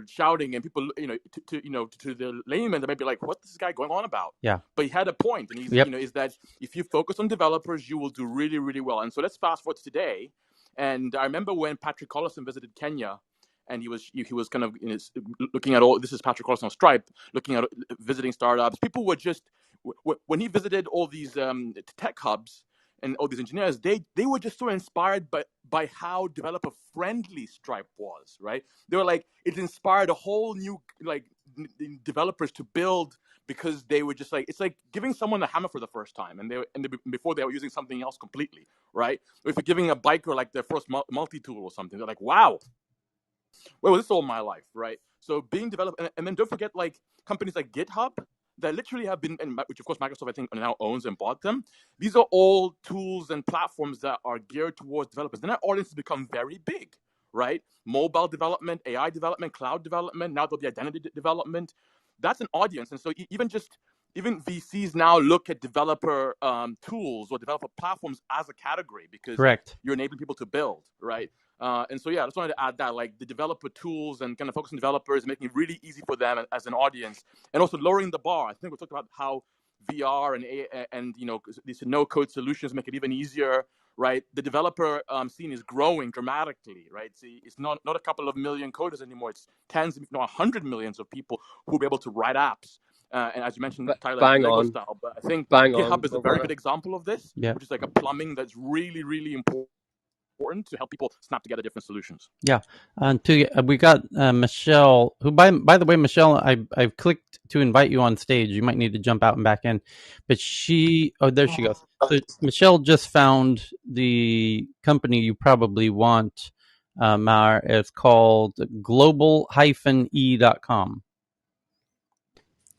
shouting, and people, to the layman, they might be like, what's this guy going on about? Yeah. But he had a point, and is that if you focus on developers, you will do really, really well. And so let's fast forward to today. And I remember when Patrick Collison visited Kenya, and he was kind of looking at all. This is Patrick Collison on Stripe, looking at visiting startups. People were just when he visited all these tech hubs and all these engineers, they were just so inspired by how developer friendly Stripe was. Right? They were like, it inspired a whole new developers to build. Because they were just like, it's like giving someone a hammer for the first time, and before they were using something else completely, right? Or if you're giving a biker like their first multi-tool or something, they're like, wow, where was this all my life, right? So being developed, and then don't forget like companies like GitHub that literally have been, and which of course Microsoft I think now owns and bought them. These are all tools and platforms that are geared towards developers. Then that audience has become very big, right? Mobile development, AI development, cloud development, now the identity development. That's an audience. And so even VCs now look at developer tools or developer platforms as a category because you're enabling people to build, right? And so, yeah, I just wanted to add that, like the developer tools and kind of focusing on developers, making it really easy for them as an audience, and also lowering the bar. I think we talked about how VR and these no-code solutions make it even easier, right? The developer scene is growing dramatically, right? It's not a couple of million coders anymore. It's tens, if not 100 millions of people who will be able to write apps. And as you mentioned, Tyler, Lego style. But I think GitHub is a very good example of this, which is like a plumbing that's really, really important to help people snap together different solutions. Yeah. We got Michelle, who, by the way, Michelle, I've clicked to invite you on stage. You might need to jump out and back in. But there she goes. So Michelle just found the company you probably want, Mar. It's called global-e.com.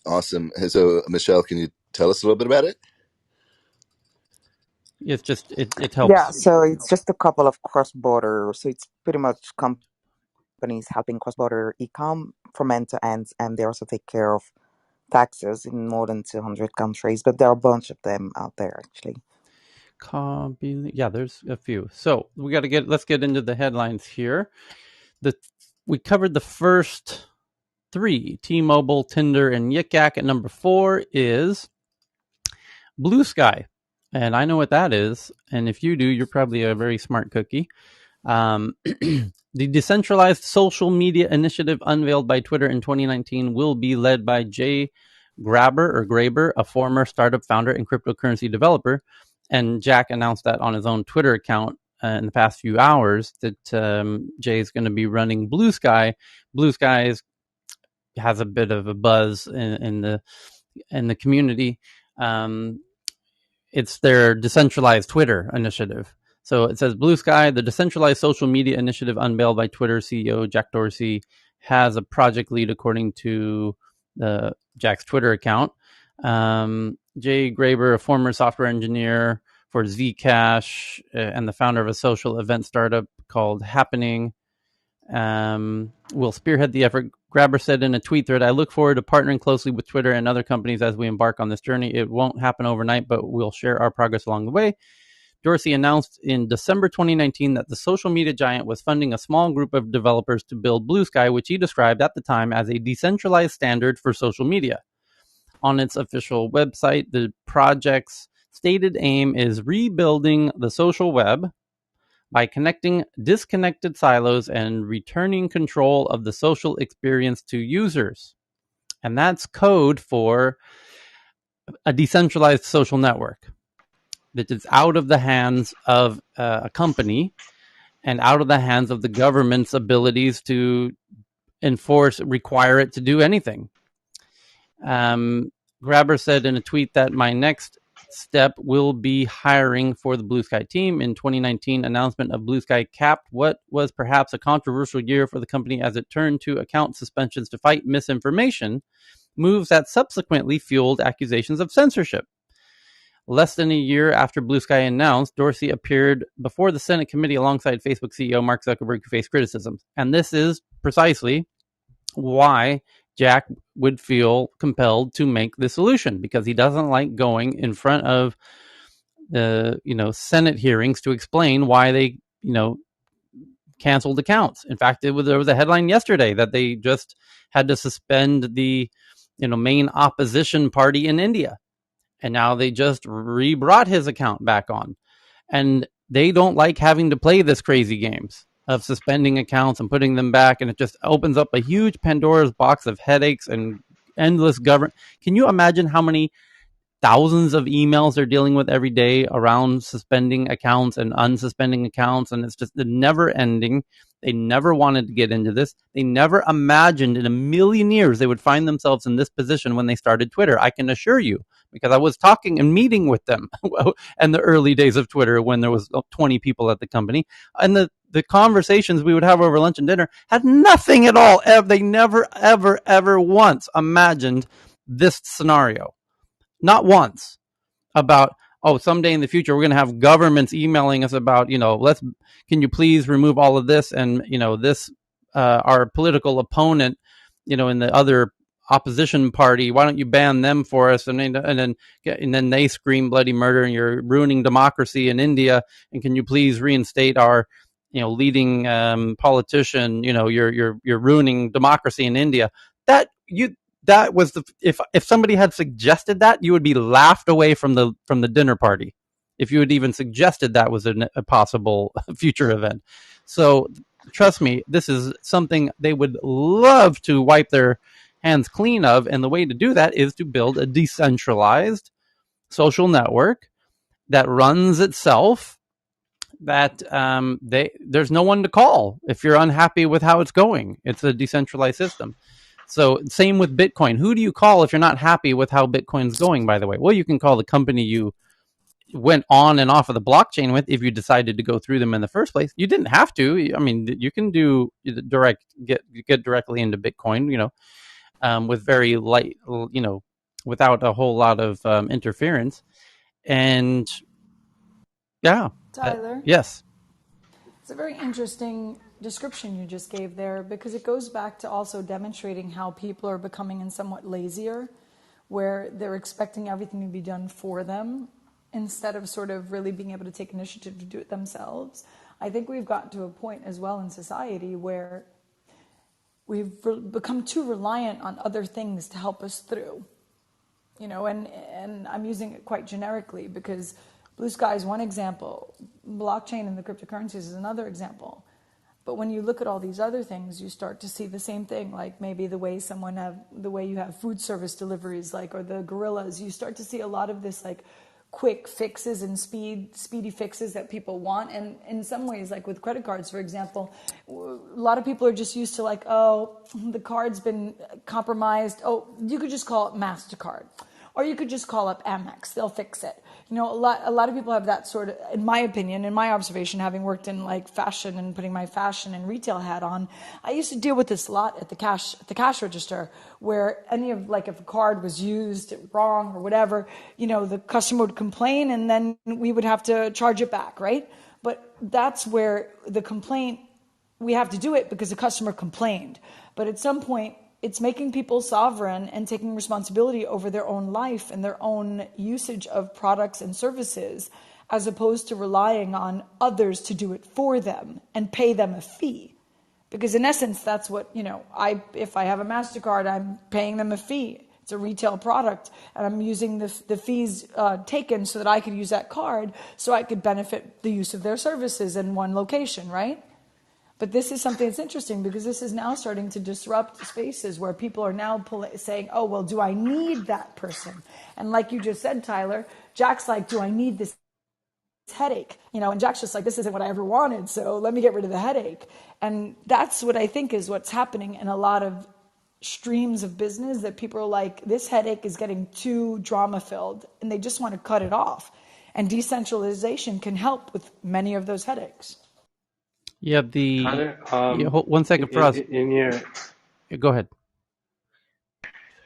Awesome. So, Michelle, can you tell us a little bit about it? It's just, it helps. Yeah, so it's just a couple of cross-border. So it's pretty much companies helping cross-border e-com from end to end, and they also take care of taxes in more than 200 countries. But there are a bunch of them out there, actually. Yeah, there's a few. So let's get into the headlines here. We covered the first three: T-Mobile, Tinder, and Yik Yak. At number 4 is Blue Sky. And I know what that is. And if you do, you're probably a very smart cookie. The decentralized social media initiative unveiled by Twitter in 2019 will be led by Jay Graber, a former startup founder and cryptocurrency developer. And Jack announced that on his own Twitter account in the past few hours that Jay is going to be running Blue Sky. Blue Sky has a bit of a buzz in the community. It's their decentralized Twitter initiative. So it says Blue Sky, the decentralized social media initiative unveiled by Twitter CEO Jack Dorsey, has a project lead according to Jack's Twitter account. Jay Graber, a former software engineer for Zcash and the founder of a social event startup called Happening, will spearhead the effort. Graber said in a tweet thread, "I look forward to partnering closely with Twitter and other companies as we embark on this journey. It won't happen overnight, but we'll share our progress along the way." Dorsey announced in December 2019 that the social media giant was funding a small group of developers to build Blue Sky, which he described at the time as a decentralized standard for social media. On its official website, the project's stated aim is rebuilding the social web by connecting disconnected silos and returning control of the social experience to users. And that's code for a decentralized social network that is out of the hands of a company and out of the hands of the government's abilities to require it to do anything. Graber said in a tweet that my next step will be hiring for the Blue Sky team. In 2019, announcement of Blue Sky capped what was perhaps a controversial year for the company as it turned to account suspensions to fight misinformation, moves that subsequently fueled accusations of censorship. Less than a year after Blue Sky announced, Dorsey appeared before the Senate committee alongside Facebook CEO Mark Zuckerberg, who faced criticism. And this is precisely why Jack would feel compelled to make the solution, because he doesn't like going in front of the Senate hearings to explain why they canceled accounts. In fact, there was a headline yesterday that they just had to suspend the main opposition party in India, and now they just re-brought his account back on, and they don't like having to play this crazy games of suspending accounts and putting them back, and it just opens up a huge Pandora's box of headaches and endless government. Can you imagine how many thousands of emails they're dealing with every day around suspending accounts and unsuspending accounts? And it's just never ending. They never wanted to get into this. They never imagined in a million years they would find themselves in this position when they started Twitter. I can assure you, because I was talking and meeting with them in the early days of Twitter when there was 20 people at the company. And the conversations we would have over lunch and dinner had nothing at all. They never, ever once imagined this scenario. Not once. About oh, someday in the future we're going to have governments emailing us about, can you please remove all of this, and this our political opponent, in the other opposition party, why don't you ban them for us? And then they scream bloody murder, and you're ruining democracy in India, and can you please reinstate our leading politician? You're ruining democracy in India. That was if somebody had suggested that, you would be laughed away from the dinner party if you had even suggested that was a possible future event. So trust me, this is something they would love to wipe their hands clean of, and the way to do that is to build a decentralized social network that runs itself, that there's no one to call if you're unhappy with how it's going. It's a decentralized system. So same with Bitcoin. Who do you call if you're not happy with how Bitcoin's going, by the way? Well, you can call the company you went on and off of the blockchain with if you decided to go through them in the first place. You didn't have to. I mean, you can get directly into Bitcoin, with very light, without a whole lot of interference. And yeah. Tyler? Yes. It's a very interesting description you just gave there, because it goes back to also demonstrating how people are becoming somewhat lazier, where they're expecting everything to be done for them instead of sort of really being able to take initiative to do it themselves. I think we've gotten to a point as well in society where we've become too reliant on other things to help us through. And I'm using it quite generically because Blue Sky is one example. Blockchain and the cryptocurrencies is another example. But when you look at all these other things, you start to see the same thing, like maybe the way you have food service deliveries, or the gorillas. You start to see a lot of this quick fixes and speedy fixes that people want. And in some ways, like with credit cards, for example, a lot of people are just used to the card's been compromised. Oh, you could just call it MasterCard. Or you could just call up Amex. They'll fix it. A lot of people have that sort of, in my opinion, in my observation, having worked in fashion and putting my fashion and retail hat on, I used to deal with this a lot at the cash register, where if a card was used wrong or whatever, the customer would complain, and then we would have to charge it back, right? But that's where the complaint, we have to do it because the customer complained. But at some point, it's making people sovereign and taking responsibility over their own life and their own usage of products and services, as opposed to relying on others to do it for them and pay them a fee. Because in essence, that's what, if I have a MasterCard, I'm paying them a fee. It's a retail product, and I'm using the fees taken so that I could use that card so I could benefit the use of their services in one location, right? But this is something that's interesting, because this is now starting to disrupt spaces where people are now saying, oh, well, do I need that person? And like you just said, Tyler, Jack's like, do I need this headache? And Jack's just like, this isn't what I ever wanted, so let me get rid of the headache. And that's what I think is what's happening in a lot of streams of business, that people are like, this headache is getting too drama-filled, and they just want to cut it off. And decentralization can help with many of those headaches. Yeah, Tyler, 1 second for us. Go ahead.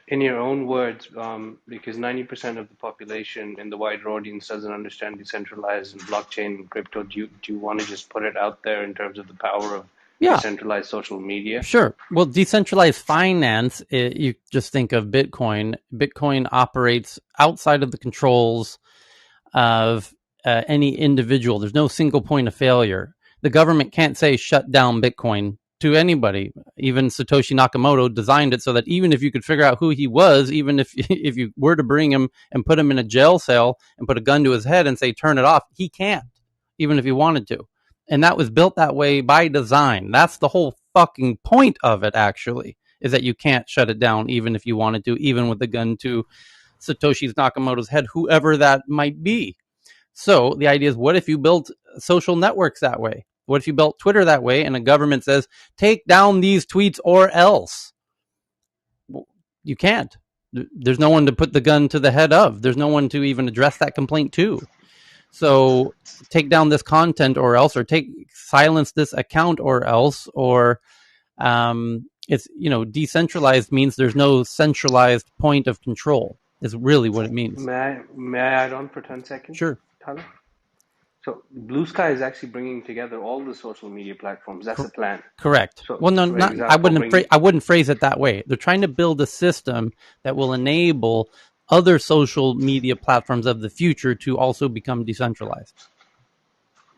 In your own words, because 90% of the population in the wider audience doesn't understand decentralized and blockchain and crypto, do you want to just put it out there in terms of the power of decentralized social media? Sure. Well, decentralized finance, you just think of Bitcoin. Bitcoin operates outside of the controls of any individual. There's no single point of failure. The government can't say shut down Bitcoin to anybody. Even Satoshi Nakamoto designed it so that even if you could figure out who he was, even if you were to bring him and put him in a jail cell and put a gun to his head and say turn it off, he can't, even if he wanted to. And that was built that way by design. That's the whole fucking point of it, actually, is that you can't shut it down even if you wanted to, even with the gun to Satoshi Nakamoto's head, whoever that might be. So the idea is, what if you built social networks that way? What if you built Twitter that way and a government says, take down these tweets or else? You can't. There's no one to put the gun to the head of. There's no one to even address that complaint to. So take down this content or else, or silence this account or else, or it's, decentralized means there's no centralized point of control. is really what it means. May I add on for 10 seconds, Sure. Tyler? So Blue Sky is actually bringing together all the social media platforms. That's the plan. Correct. So, Well, no, for not. I example, wouldn't phrase it that way. They're trying to build a system that will enable other social media platforms of the future to also become decentralized.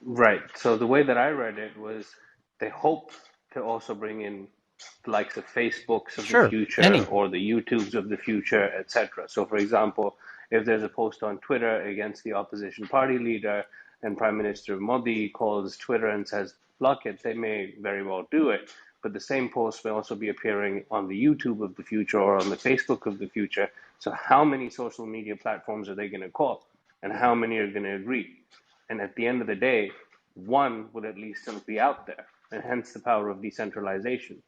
Right. So the way that I read it was they hope to also bring in the likes of Facebooks of the future or the YouTubes of the future, etc. So, for example, if there's a post on Twitter against the opposition party leader and Prime Minister Modi calls Twitter and says, block it, they may very well do it. But the same post may also be appearing on the YouTube of the future or on the Facebook of the future. So, how many social media platforms are they going to call? And how many are going to agree? And at the end of the day, one would at least still be out there, and hence the power of decentralization.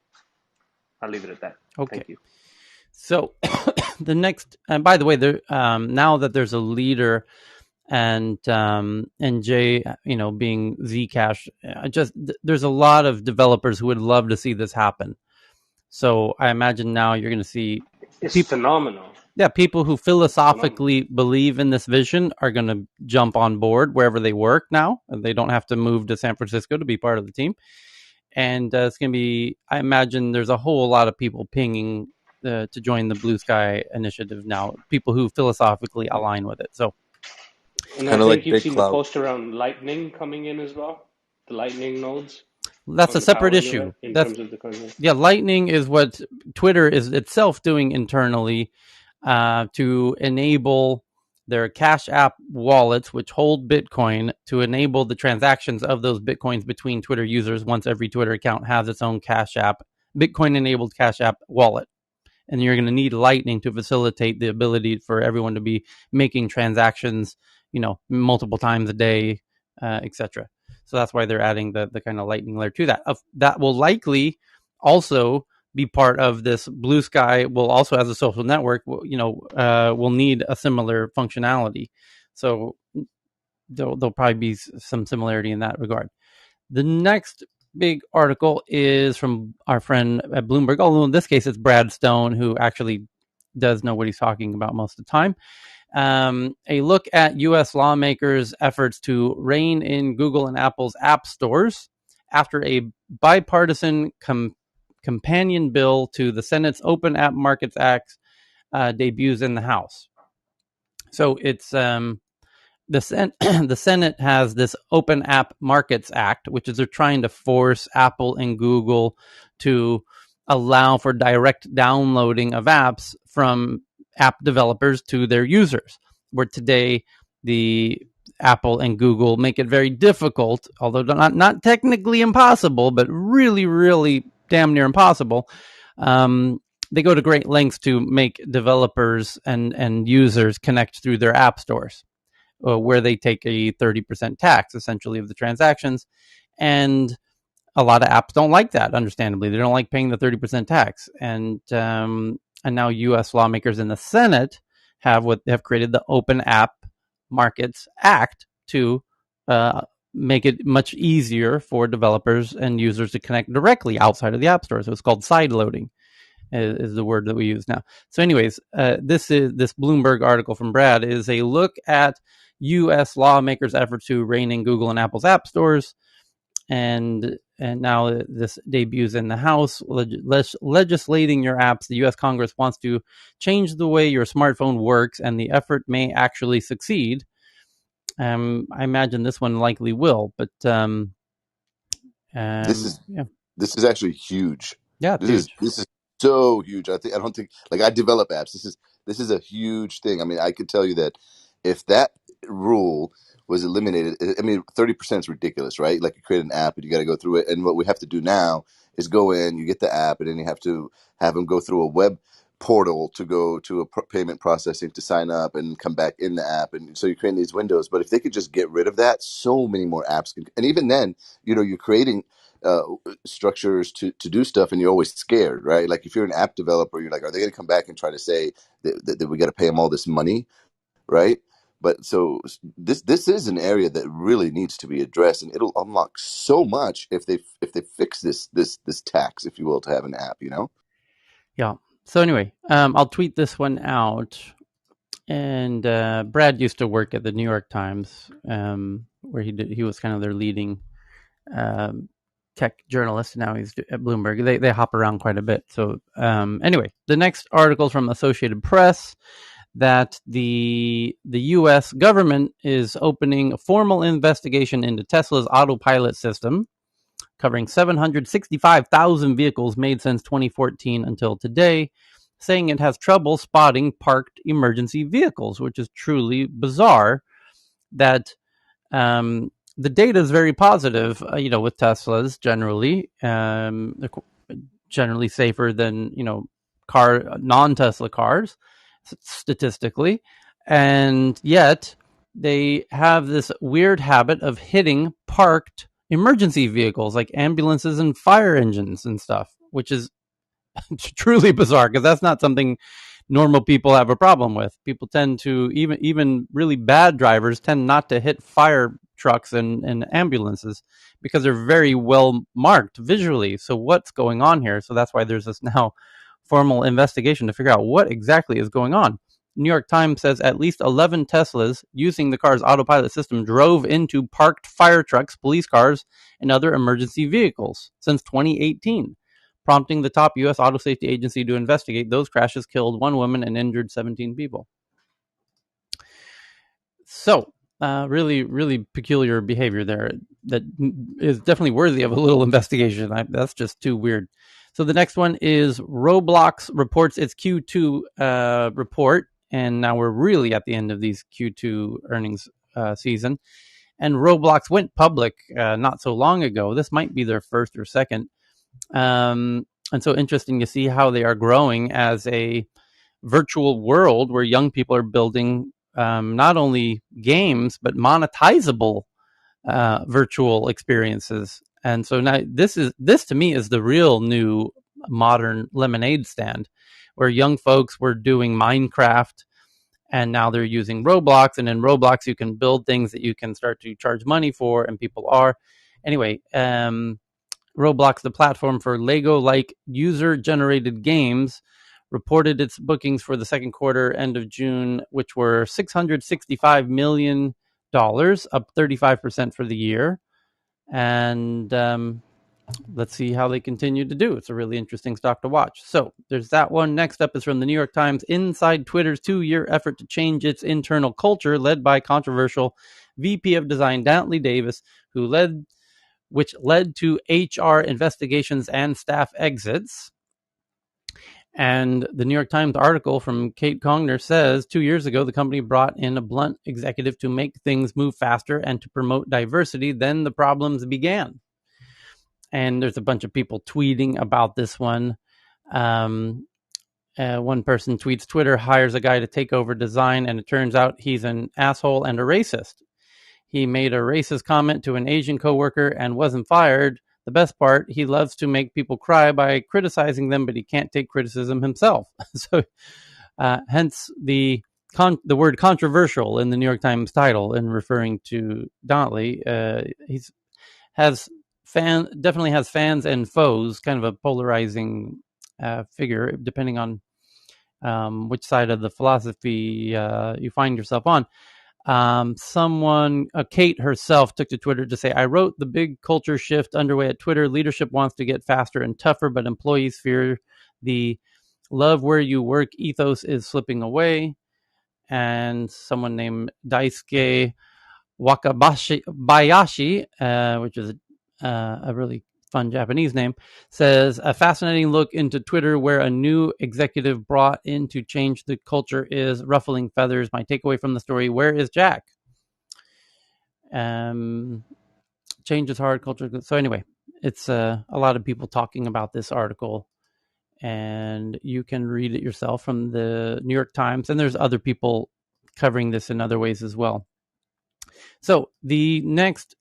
I'll leave it at that. Okay. Thank you. So the next, and by the way, there now that there's a leader, and Jay, being Zcash, there's a lot of developers who would love to see this happen. So I imagine now you're going to see it's phenomenal. Yeah, people who philosophically believe in this vision are going to jump on board wherever they work now. They don't have to move to San Francisco to be part of the team. And it's going to be, I imagine there's a whole lot of people pinging to join the Blue Sky initiative now, people who philosophically align with it. So, and I think you've seen the post around Lightning coming in as well, the Lightning nodes. That's a separate issue. Lightning is what Twitter is itself doing internally to enable their Cash App wallets, which hold Bitcoin, to enable the transactions of those Bitcoins between Twitter users once every Twitter account has its own Cash App, Bitcoin-enabled Cash App wallet. And you're going to need Lightning to facilitate the ability for everyone to be making transactions, multiple times a day, etc. So that's why they're adding the kind of Lightning layer to that. That will likely also be part of this. Blue Sky will also, as a social network, will need a similar functionality. So there'll probably be some similarity in that regard. The next big article is from our friend at Bloomberg, although in this case it's Brad Stone, who actually does know what he's talking about most of the time. A look at U.S. lawmakers' efforts to rein in Google and Apple's app stores after a bipartisan companion bill to the Senate's Open App Markets Act debuts in the House. So it's the Senate has this Open App Markets Act, which is they're trying to force Apple and Google to allow for direct downloading of apps from app developers to their users, where today the Apple and Google make it very difficult, although not technically impossible, but really, really damn near impossible. They go to great lengths to make developers and users connect through their app stores, where they take a 30% tax, essentially, of the transactions. And a lot of apps don't like that, understandably. They don't like paying the 30% tax. And now U.S. lawmakers in the Senate have created the Open App Markets Act to make it much easier for developers and users to connect directly outside of the App Store. So it's called side loading, is the word that we use now. So anyways, this Bloomberg article from Brad is a look at U.S. lawmakers' efforts to rein in Google and Apple's app stores, and now this debuts in the House. Legislating your apps, the U.S. Congress wants to change the way your smartphone works, and the effort may actually succeed. I imagine this one likely will, but this is actually huge. Yeah, this is so huge. I don't think I develop apps. This is a huge thing. I mean, I could tell you that if that rule was eliminated, 30% is ridiculous, right? Like, you create an app and you got to go through it. And what we have to do now is go in, you get the app, and then you have to have them go through a web portal to go to a payment processing to sign up and come back in the app. And so you're creating these windows. But if they could just get rid of that, so many more apps can. And even then, you're creating structures to do stuff, and you're always scared, right? Like, if you're an app developer, you're like, are they going to come back and try to say that we got to pay them all this money, right? But so this is an area that really needs to be addressed, and it'll unlock so much if they fix this tax, if you will, to have an app, Yeah. So anyway, I'll tweet this one out. And Brad used to work at the New York Times, where he was kind of their leading tech journalist. Now he's at Bloomberg. They hop around quite a bit. So anyway, the next article is from Associated Press, that the U.S. government is opening a formal investigation into Tesla's autopilot system, covering 765,000 vehicles made since 2014 until today, saying it has trouble spotting parked emergency vehicles, which is truly bizarre. That the data is very positive, with Teslas generally. They're generally safer than, non-Tesla cars, statistically. And yet they have this weird habit of hitting parked emergency vehicles like ambulances and fire engines and stuff, which is truly bizarre, because that's not something normal people have a problem with. People tend to, even really bad drivers tend not to hit fire trucks and ambulances because they're very well marked visually. So what's going on here? So that's why there's this now formal investigation to figure out what exactly is going on. New York Times says at least 11 Teslas using the car's autopilot system drove into parked fire trucks, police cars, and other emergency vehicles since 2018, prompting the top U.S. auto safety agency to investigate. Those crashes killed 1 woman and injured 17 people. So, really, really peculiar behavior there that is definitely worthy of a little investigation. That's just too weird. So the next one is Roblox reports its Q2 report, and now we're really at the end of these Q2 earnings season. And Roblox went public not so long ago. This might be their first or second. And so interesting to see how they are growing as a virtual world where young people are building not only games, but monetizable virtual experiences. And so now this to me is the real new modern lemonade stand, where young folks were doing Minecraft and now they're using Roblox. And in Roblox, you can build things that you can start to charge money for, and people are. Anyway, Roblox, the platform for Lego-like user-generated games, reported its bookings for the second quarter, end of June, which were $665 million, up 35% for the year. And let's see how they continue to do. It's a really interesting stock to watch. So there's that one. Next up is from the New York Times. Inside Twitter's 2-year effort to change its internal culture, led by controversial VP of Design Dantley Davis, which led to HR investigations and staff exits. And the New York Times article from Kate Congner says 2 years ago, the company brought in a blunt executive to make things move faster and to promote diversity. Then the problems began. And there's a bunch of people tweeting about this one. One person tweets, Twitter hires a guy to take over design, and it turns out he's an asshole and a racist. He made a racist comment to an Asian coworker and wasn't fired. The best part, he loves to make people cry by criticizing them, but he can't take criticism himself. So, hence the word controversial in the New York Times title, in referring to Dantley. Definitely has fans and foes, kind of a polarizing figure, depending on which side of the philosophy you find yourself on. Kate herself took to Twitter to say, I wrote the big culture shift underway at Twitter. Leadership wants to get faster and tougher, but employees fear the love where you work ethos is slipping away. And someone named Daisuke Wakabayashi, which is a really fun Japanese name, says a fascinating look into Twitter where a new executive brought in to change the culture is ruffling feathers. My takeaway from the story, where is Jack? Change is hard, culture. So anyway, it's a lot of people talking about this article, and you can read it yourself from the New York Times, and there's other people covering this in other ways as well. So the next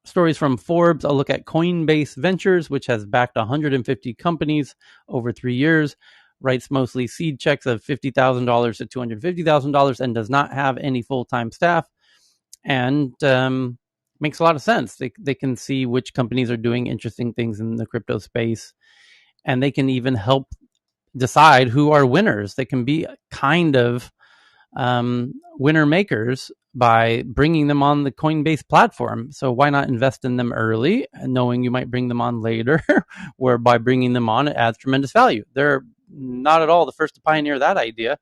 stories from Forbes. I'll look at Coinbase Ventures, which has backed 150 companies over 3 years, writes mostly seed checks of $50,000 to $250,000, and does not have any full-time staff, and makes a lot of sense. They can see which companies are doing interesting things in the crypto space, and they can even help decide who are winners. They can be kind of winner makers by bringing them on the Coinbase platform. So why not invest in them early, knowing you might bring them on later, where by bringing them on, it adds tremendous value. They're not at all the first to pioneer that idea.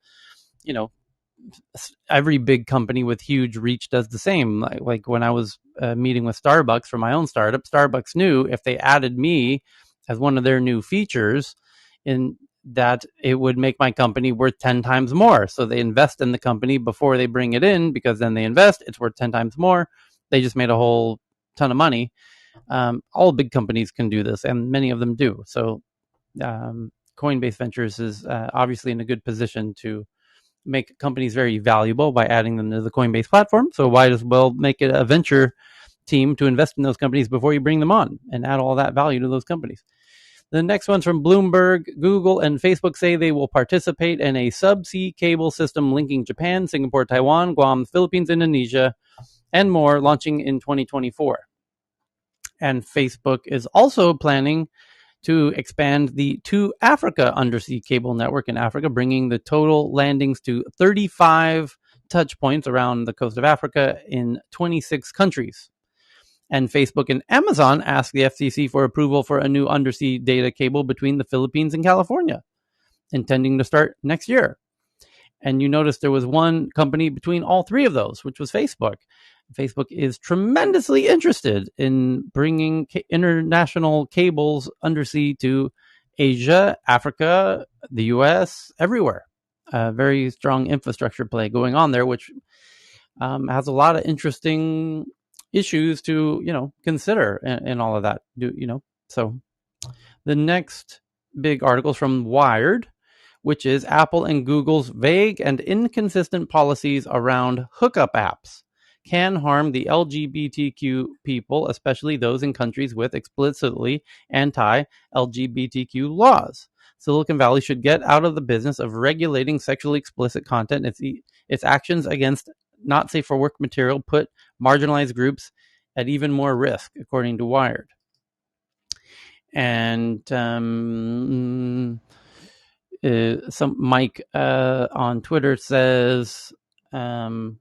Every big company with huge reach does the same. Like when I was meeting with Starbucks for my own startup, Starbucks knew if they added me as one of their new features, in that it would make my company worth 10 times more. So they invest in the company before they bring it in, because then they invest, it's worth 10 times more. They just made a whole ton of money. All big companies can do this, and many of them do. So Coinbase Ventures is obviously in a good position to make companies very valuable by adding them to the Coinbase platform. So why as well make it a venture team to invest in those companies before you bring them on and add all that value to those companies. The next one's from Bloomberg. Google and Facebook say they will participate in a subsea cable system linking Japan, Singapore, Taiwan, Guam, Philippines, Indonesia, and more, launching in 2024. And Facebook is also planning to expand the To Africa undersea cable network in Africa, bringing the total landings to 35 touch points around the coast of Africa in 26 countries. And Facebook and Amazon asked the FCC for approval for a new undersea data cable between the Philippines and California, intending to start next year. And you notice there was one company between all three of those, which was Facebook. Facebook is tremendously interested in bringing international cables undersea to Asia, Africa, the US, everywhere. A very strong infrastructure play going on there, which has a lot of interesting issues to consider in all of that. So the next big article is from Wired, which is Apple and Google's vague and inconsistent policies around hookup apps can harm the LGBTQ people, especially those in countries with explicitly anti-LGBTQ laws. Silicon Valley should get out of the business of regulating sexually explicit content. Its actions against not safe for work material put marginalized groups at even more risk, according to Wired. And some Mike on Twitter says the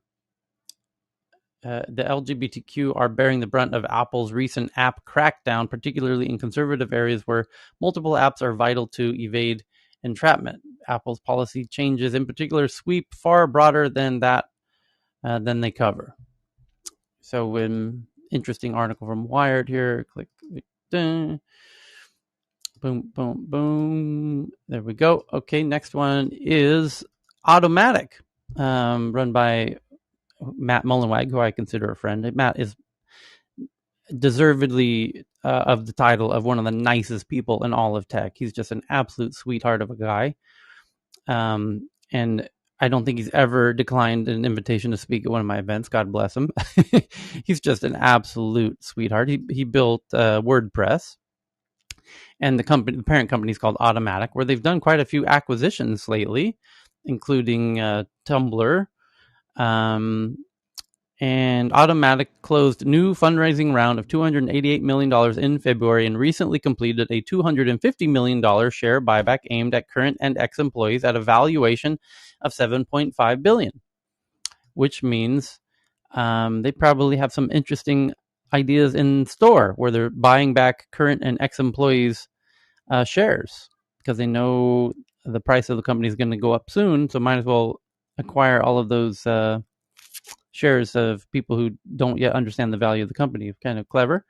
LGBTQ are bearing the brunt of Apple's recent app crackdown, particularly in conservative areas where multiple apps are vital to evade entrapment. Apple's policy changes in particular sweep far broader than they cover. So interesting article from Wired here. Click. Boom, boom, boom. There we go. Okay, next one is Automatic, run by Matt Mullenweg, who I consider a friend. Matt is deservedly of the title of one of the nicest people in all of tech. He's just an absolute sweetheart of a guy. And I don't think he's ever declined an invitation to speak at one of my events. God bless him. He's just an absolute sweetheart. He built WordPress, and the parent company is called Automatic, where they've done quite a few acquisitions lately, including Tumblr. And Automatic closed new fundraising round of $288 million in February and recently completed a $250 million share buyback aimed at current and ex-employees at a valuation of $7.5 billion, which means they probably have some interesting ideas in store where they're buying back current and ex-employees' shares because they know the price of the company is going to go up soon, so might as well acquire all of those shares of people who don't yet understand the value of the company. Kind of clever.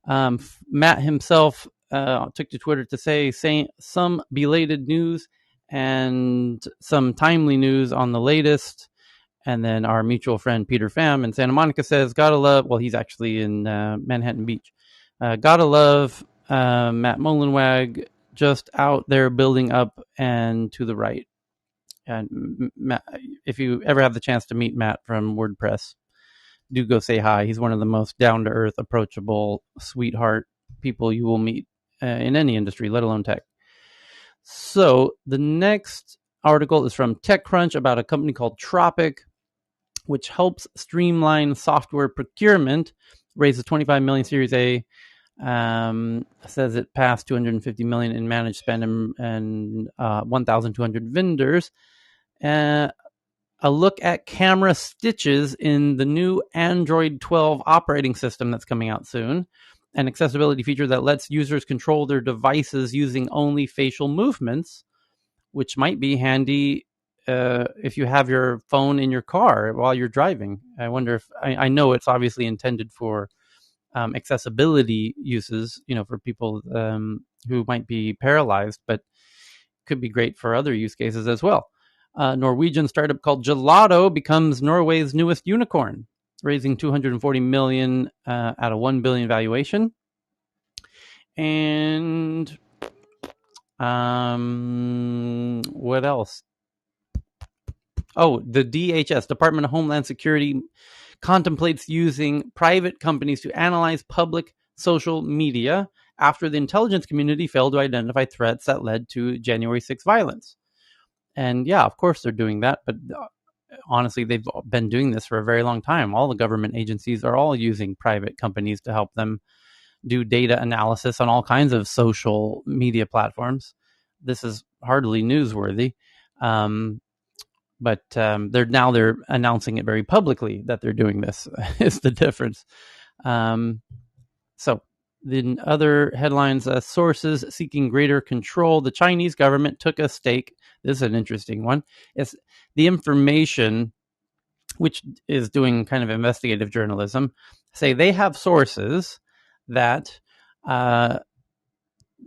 Matt himself took to Twitter to say some belated news and some timely news on the latest. And then our mutual friend Peter Pham in Santa Monica says, gotta love, well, he's actually in Manhattan Beach. Gotta love Matt Mullenweg, just out there building up and to the right. And Matt, if you ever have the chance to meet Matt from WordPress, do go say hi. He's one of the most down-to-earth, approachable, sweetheart people you will meet in any industry, let alone tech. So the next article is from TechCrunch about a company called Tropic, which helps streamline software procurement, raises $25 million Series A, says it passed $250 million in managed spend and 1,200 vendors. a look at camera stitches in the new Android 12 operating system that's coming out soon, an accessibility feature that lets users control their devices using only facial movements, which might be handy if you have your phone in your car while you're driving. I wonder if, I know it's obviously intended for accessibility uses, for people who might be paralyzed, but could be great for other use cases as well. Norwegian startup called Gelato becomes Norway's newest unicorn, raising $240 million at a $1 billion valuation. And what else? Oh, the DHS, Department of Homeland Security, contemplates using private companies to analyze public social media after the intelligence community failed to identify threats that led to January 6th violence. And yeah, of course they're doing that, but honestly, they've been doing this for a very long time. All the government agencies are all using private companies to help them do data analysis on all kinds of social media platforms. This is hardly newsworthy. But they're announcing it very publicly that they're doing this. Is the difference. So the other headlines, sources seeking greater control. The Chinese government took a stake. This is an interesting one. It's the Information, which is doing kind of investigative journalism, say they have sources that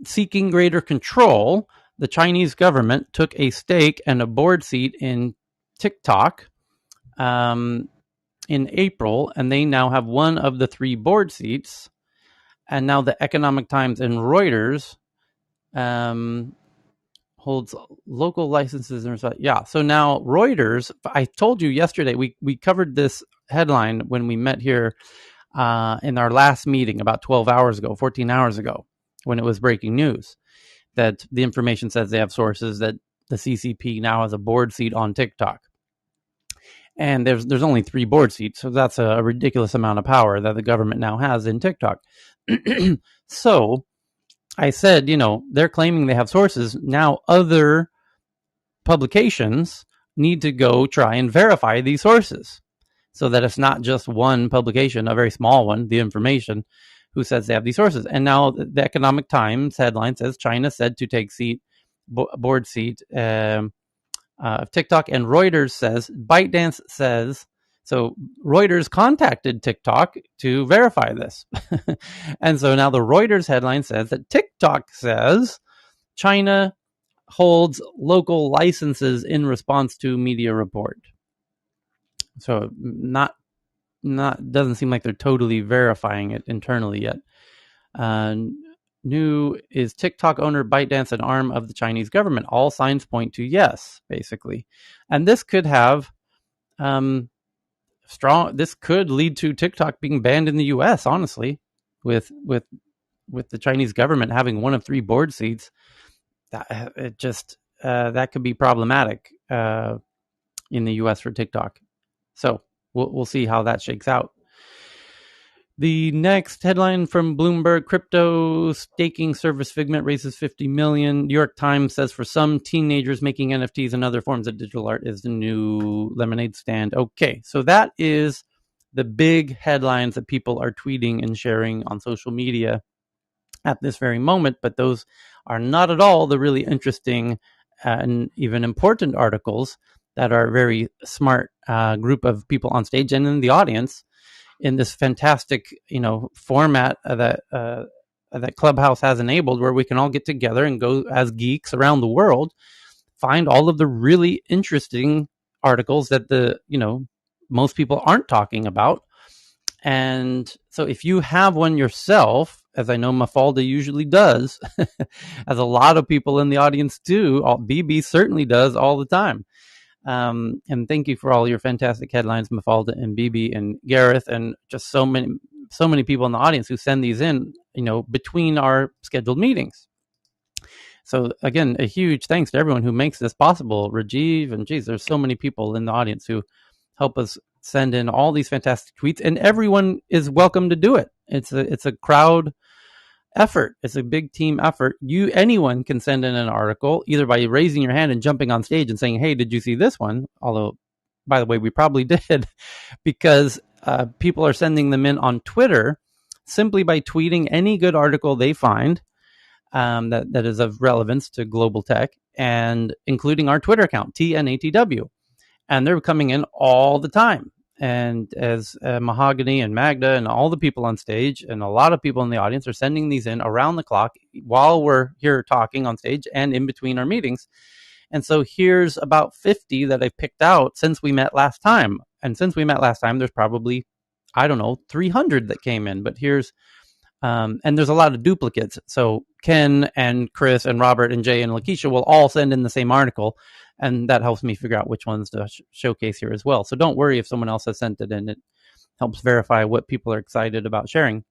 seeking greater control, the Chinese government took a stake and a board seat in TikTok in April, and they now have one of the 3 board seats. And now the Economic Times and Reuters holds local licenses. Yeah, so now Reuters, I told you yesterday, we covered this headline when we met here in our last meeting about 14 hours ago, when it was breaking news, that the Information says they have sources that the CCP now has a board seat on TikTok. And there's only 3 board seats, so that's a ridiculous amount of power that the government now has in TikTok. So I said, they're claiming they have sources. Now other publications need to go try and verify these sources so that it's not just one publication, a very small one, the Information, who says they have these sources. And now the Economic Times headline says China said to take board seat of TikTok, and Reuters says, ByteDance says, so Reuters contacted TikTok to verify this. And so now the Reuters headline says that TikTok says China holds local licenses in response to media report. So not doesn't seem like they're totally verifying it internally yet. New is TikTok owner ByteDance an arm of the Chinese government? All signs point to yes, basically. And this could have this could lead to TikTok being banned in the US, honestly, with the Chinese government having one of 3 board seats. That could be problematic in the US for TikTok. So we'll see how that shakes out. The next headline from Bloomberg, crypto staking service Figment raises $50 million. New York Times says for some teenagers, making NFTs and other forms of digital art is the new lemonade stand. Okay, so that is the big headlines that people are tweeting and sharing on social media at this very moment, but those are not at all the really interesting and even important articles that our very smart group of people on stage and in the audience in this fantastic, format that Clubhouse has enabled, where we can all get together and go as geeks around the world, find all of the really interesting articles that most people aren't talking about. And so if you have one yourself, as I know Mafalda usually does, as a lot of people in the audience do, BB certainly does all the time. And thank you for all your fantastic headlines, Mafalda and BB and Gareth, and just so many people in the audience who send these in, between our scheduled meetings. So again, a huge thanks to everyone who makes this possible. Rajiv, and there's so many people in the audience who help us send in all these fantastic tweets, and everyone is welcome to do it. It's a crowd effort. It's a big team effort. Anyone can send in an article either by raising your hand and jumping on stage and saying, hey, did you see this one? Although by the way, we probably did, because people are sending them in on Twitter simply by tweeting any good article they find that is of relevance to global tech, and including our Twitter account, TNATW. And they're coming in all the time. And as Mahogany and Magda and all the people on stage and a lot of people in the audience are sending these in around the clock while we're here talking on stage and in between our meetings. And so here's about 50 that I've picked out since we met last time. And since we met last time, there's probably, 300 that came in. But here's, and there's a lot of duplicates. So Ken and Chris and Robert and Jay and Lakeisha will all send in the same article. And that helps me figure out which ones to showcase here as well. So don't worry if someone else has sent it in. It helps verify what people are excited about sharing.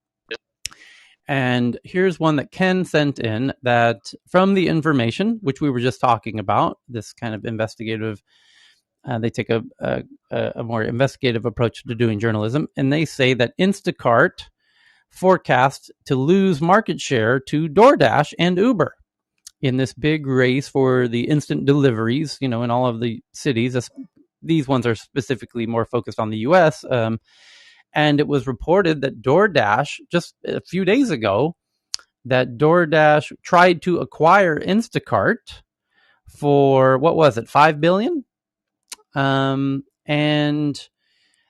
And here's one that Ken sent in that from the information, which we were just talking about, this kind of investigative, they take a more investigative approach to doing journalism. And they say that Instacart forecasts to lose market share to DoorDash and Uber in this big race for the instant deliveries, in all of the cities. These ones are specifically more focused on the U.S., and it was reported that DoorDash, just a few days ago, that DoorDash tried to acquire Instacart for, what was it, $5 billion? And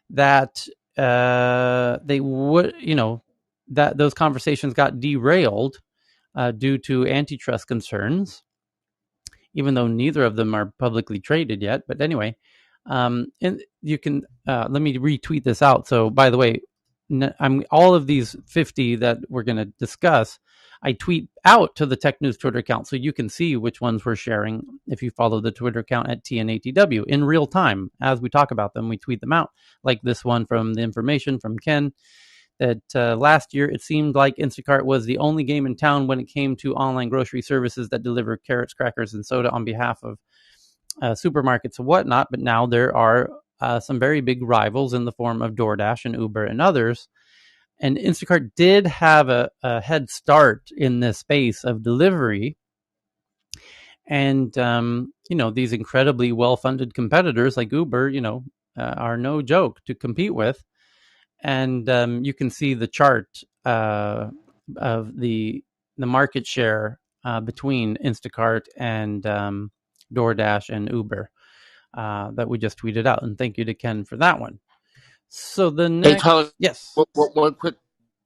that they would, that those conversations got derailed due to antitrust concerns, even though neither of them are publicly traded yet. But anyway, and you can let me retweet this out. So, by the way, all of these 50 that we're going to discuss, I tweet out to the Tech News Twitter account, so you can see which ones we're sharing if you follow the Twitter account at TNATW in real time. As we talk about them, we tweet them out, like this one from the information from Ken, that last year it seemed like Instacart was the only game in town when it came to online grocery services that deliver carrots, crackers, and soda on behalf of supermarkets and whatnot. But now there are some very big rivals in the form of DoorDash and Uber and others. And Instacart did have a head start in this space of delivery. And, these incredibly well-funded competitors like Uber, are no joke to compete with. And you can see the chart of the market share between Instacart and DoorDash and Uber that we just tweeted out. And thank you to Ken for that one. So the next, yes. One quick,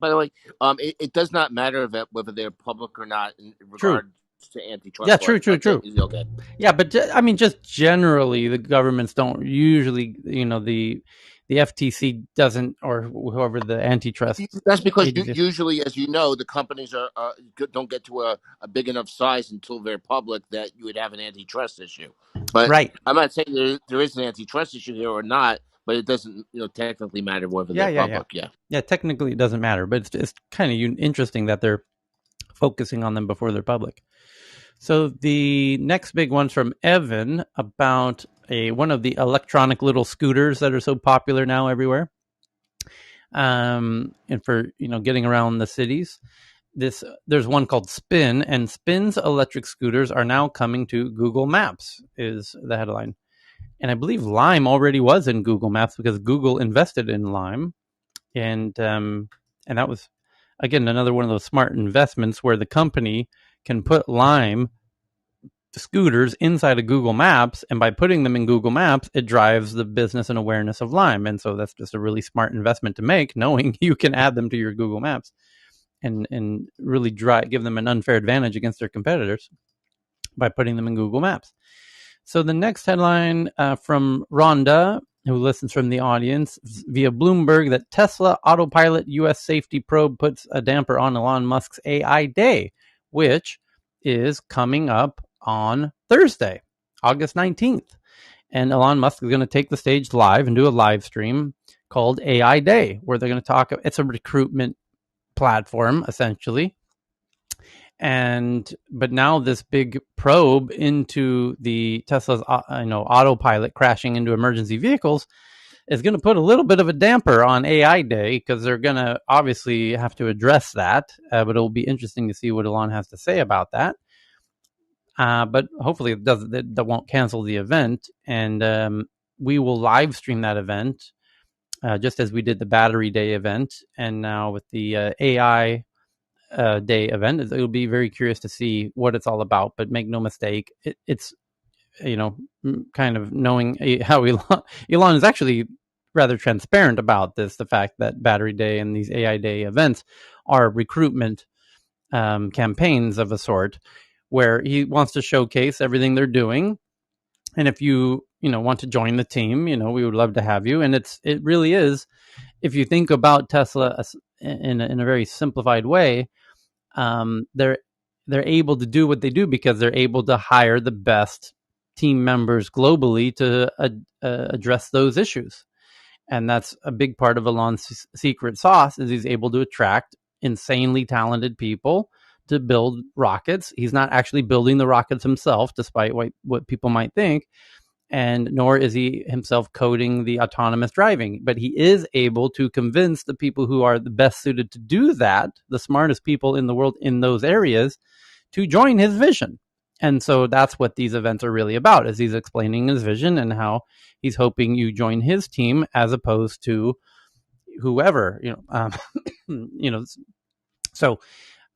by the way, it does not matter whether they're public or not in regard to antitrust. Yeah, true. Okay. Yeah, but just generally, the governments don't usually, the FTC doesn't, or whoever the antitrust. That's because usually, as you know, the companies don't get to a big enough size until they're public that you would have an antitrust issue. But I'm not saying there is an antitrust issue here or not, but it doesn't technically matter whether they're public. Yeah, technically it doesn't matter, but it's kind of interesting that they're focusing on them before they're public. So the next big one's from Evan about one of the electronic little scooters that are so popular now everywhere, and for getting around the cities. There's one called Spin, and Spin's electric scooters are now coming to Google Maps, is the headline. And I believe Lime already was in Google Maps because Google invested in Lime, and that was again another one of those smart investments where the company can put Lime scooters inside of Google Maps, and by putting them in Google Maps, it drives the business and awareness of Lime. And so that's just a really smart investment to make, knowing you can add them to your Google Maps and really give them an unfair advantage against their competitors by putting them in Google Maps. So the next headline from Rhonda, who listens from the audience via Bloomberg, that Tesla autopilot U.S. safety probe puts a damper on Elon Musk's AI Day, which is coming up on Thursday, August 19th. And Elon Musk is going to take the stage live and do a live stream called AI Day, where they're going to talk. It's a recruitment platform, essentially. But now this big probe into the Tesla's autopilot crashing into emergency vehicles is going to put a little bit of a damper on AI Day, because they're going to obviously have to address that. But it'll be interesting to see what Elon has to say about that. But hopefully that won't cancel the event. And we will live stream that event, just as we did the Battery Day event, and now with the AI Day event. It'll be very curious to see what it's all about. But make no mistake, it's kind of knowing how Elon is actually rather transparent about this. The fact that Battery Day and these AI Day events are recruitment campaigns of a sort, where he wants to showcase everything they're doing. And if you want to join the team, we would love to have you. And it really is, if you think about Tesla in a very simplified way, they're able to do what they do because they're able to hire the best team members globally to address those issues. And that's a big part of Elon's secret sauce, is he's able to attract insanely talented people to build rockets. He's not actually building the rockets himself, despite what people might think, and nor is he himself coding the autonomous driving. But he is able to convince the people who are the best suited to do that, the smartest people in the world in those areas, to join his vision. And so that's what these events are really about, is he's explaining his vision and how he's hoping you join his team as opposed to whoever, So,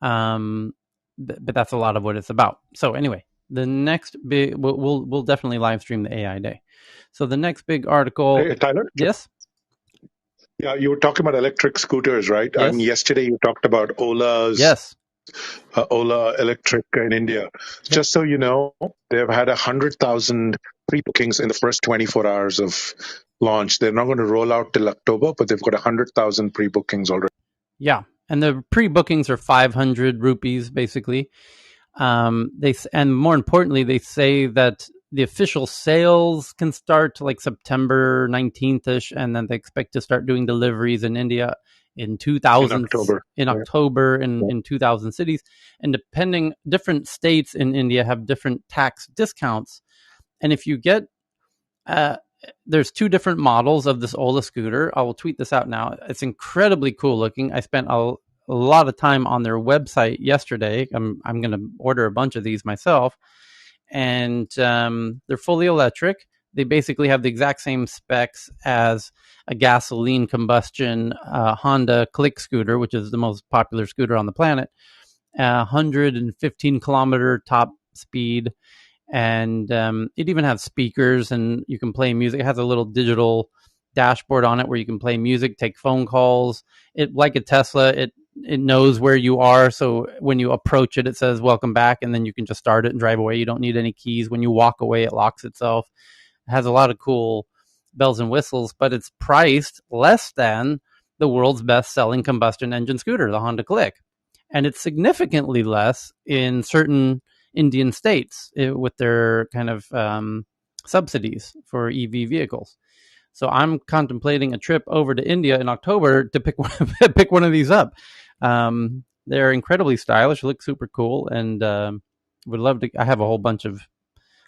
but that's a lot of what it's about. So anyway, the next big, we'll definitely live stream the AI Day. So the next big article. Hey, Tyler? Yes? Yeah, you were talking about electric scooters, right? Yes. Yesterday you talked about Ola's. Yes. Ola Electric in India. Yep. Just so you know, they've had 100,000 pre-bookings in the first 24 hours of launch. They're not going to roll out till October, but they've got 100,000 pre-bookings already. Yeah, and the pre-bookings are 500 rupees, basically. And more importantly, they say that the official sales can start like September 19th-ish, and then they expect to start doing deliveries in India in October in 2,000 cities. And different states in India have different tax discounts. And if you get, there's two different models of this Ola scooter. I will tweet this out now. It's incredibly cool looking. I spent a lot of time on their website yesterday. I'm going to order a bunch of these myself. And they're fully electric. They basically have the exact same specs as a gasoline combustion Honda Click scooter, which is the most popular scooter on the planet. 115 kilometer top speed. And it even has speakers, and you can play music. It has a little digital dashboard on it where you can play music, take phone calls. It, like a Tesla, it knows where you are. So when you approach it, it says welcome back, and then you can just start it and drive away. You don't need any keys. When you walk away, it locks itself. It has a lot of cool bells and whistles, but it's priced less than the world's best-selling combustion engine scooter, the Honda Click. And it's significantly less in certain Indian states with their kind of subsidies for EV vehicles. So I'm contemplating a trip over to India in October to pick one of these up. They're incredibly stylish, look super cool, and would love to. I have a whole bunch of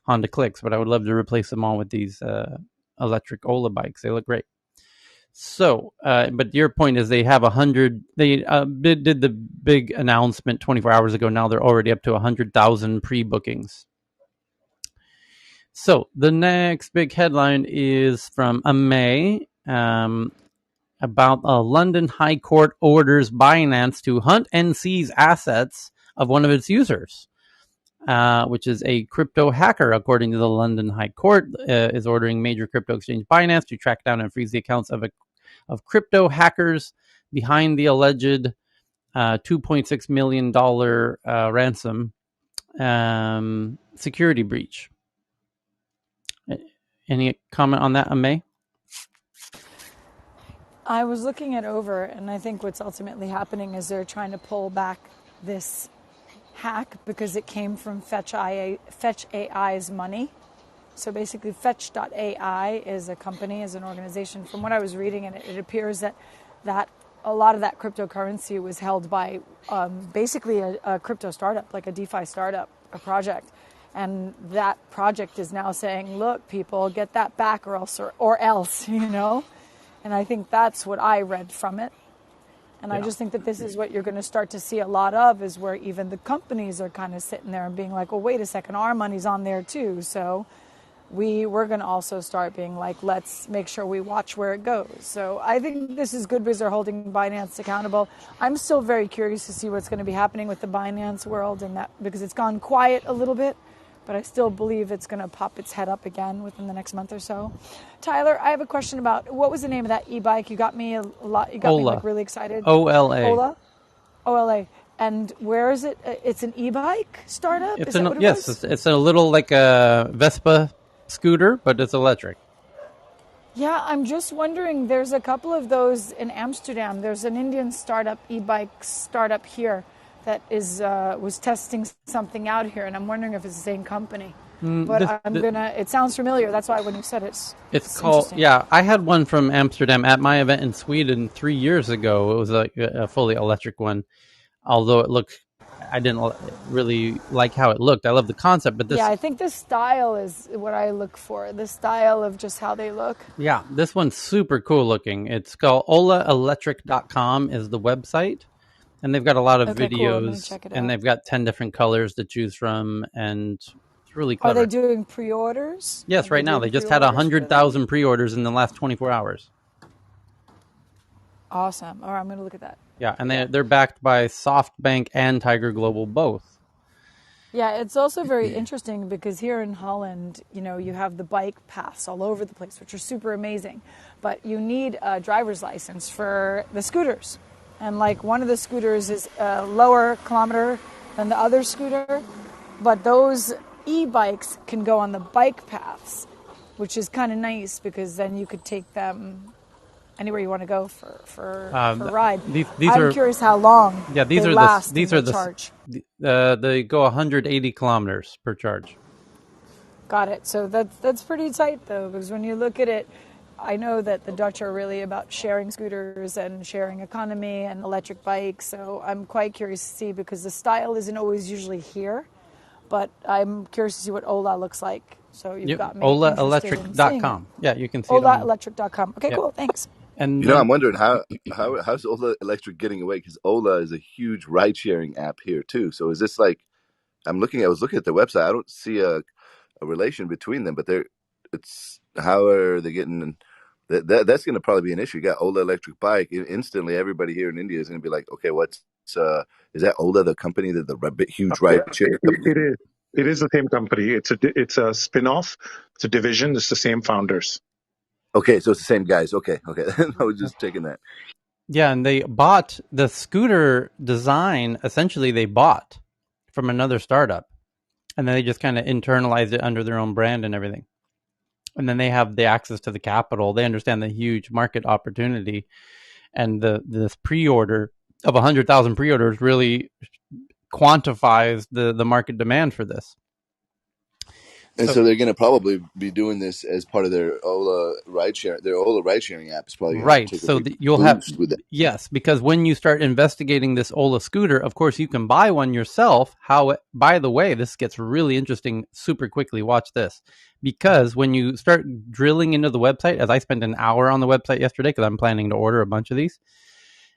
Honda Clicks, but I would love to replace them all with these electric Ola bikes. They look great. So, but your point is they have 100. They did the big announcement 24 hours ago. Now they're already up to 100,000 pre-bookings. So the next big headline is from May about a London High Court orders Binance to hunt and seize assets of one of its users, which is a crypto hacker. According to the London High Court, is ordering major crypto exchange Binance to track down and freeze the accounts of crypto hackers behind the alleged $2.6 million ransom security breach. Any comment on that, Amay? I was looking it over, and I think what's ultimately happening is they're trying to pull back this hack because it came from Fetch AI's money. So basically, Fetch.ai is a company, is an organization. From what I was reading, and it appears that a lot of that cryptocurrency was held by basically a crypto startup, like a DeFi startup, a project. And that project is now saying, look, people, get that back or else, you know? And I think that's what I read from it. And I just think that this is what you're going to start to see a lot of, is where even the companies are kind of sitting there and being like, well, wait a second, our money's on there too. So we're going to also start being like, let's make sure we watch where it goes. So I think this is good because they're holding Binance accountable. I'm still very curious to see what's going to be happening with the Binance world, and that because it's gone quiet a little bit, but I still believe it's going to pop its head up again within the next month or so. Tyler, I have a question about what was the name of that e-bike? You got me a lot. You got me like really excited. OLA. OLA. And where is it? It's an e-bike startup? It's it's a little like a Vespa scooter, but it's electric. Yeah, I'm just wondering, there's a couple of those in Amsterdam. There's an Indian startup, e-bike startup here that was testing something out here, and I'm wondering if it's the same company. But it sounds familiar. That's why when you said it's called, I had one from Amsterdam at my event in Sweden 3 years ago. It was like a fully electric one. Although I didn't really like how it looked. I love the concept, but I think the style is what I look for. The style of just how they look. Yeah, this one's super cool looking. It's called olaelectric.com is the website. And they've got a lot of videos, and they've got 10 different colors to choose from, and it's really clever. Are they doing pre-orders? Yes, right now. They just had 100,000 pre-orders in the last 24 hours. Awesome. All right, I'm going to look at that. Yeah, and they're backed by SoftBank and Tiger Global both. Yeah, it's also very interesting because here in Holland, you have the bike paths all over the place, which are super amazing. But you need a driver's license for the scooters. And like one of the scooters is a lower kilometer than the other scooter. But those e-bikes can go on the bike paths, which is kind of nice because then you could take them anywhere you want to go for a ride. I'm curious how long they last. They go 180 kilometers per charge. Got it. So that's pretty tight though, because when you look at it, I know that the Dutch are really about sharing scooters and sharing economy and electric bikes. So I'm quite curious to see because the style isn't always usually here, but I'm curious to see what Ola looks like. So you've got me olaelectric.com. Yeah, you can see olaelectric.com. Okay, cool. Thanks. And I'm wondering how's Ola Electric getting away, because Ola is a huge ride sharing app here too. So is this like I was looking at their website. I don't see a relation between them, but how are they getting? That's going to probably be an issue. You got Ola Electric Bike. Instantly, everybody here in India is going to be like, okay, is that Ola, the company, the huge ride share company? It is the same company. It's a spin-off. It's a division. It's the same founders. Okay, so it's the same guys. Okay. I was just taking that. Yeah, and they bought the scooter design. Essentially, they bought from another startup, and then they just kind of internalized it under their own brand and everything. And then they have the access to the capital. They understand the huge market opportunity, and this pre-order of 100,000 pre-orders really quantifies the market demand for this. And so they're going to probably be doing this as part of their Ola ride sharing. Their Ola ride sharing app is probably right. So you'll have yes, because when you start investigating this Ola scooter, of course you can buy one yourself. By the way, this gets really interesting super quickly. Watch this, because when you start drilling into the website, as I spent an hour on the website yesterday because I'm planning to order a bunch of these,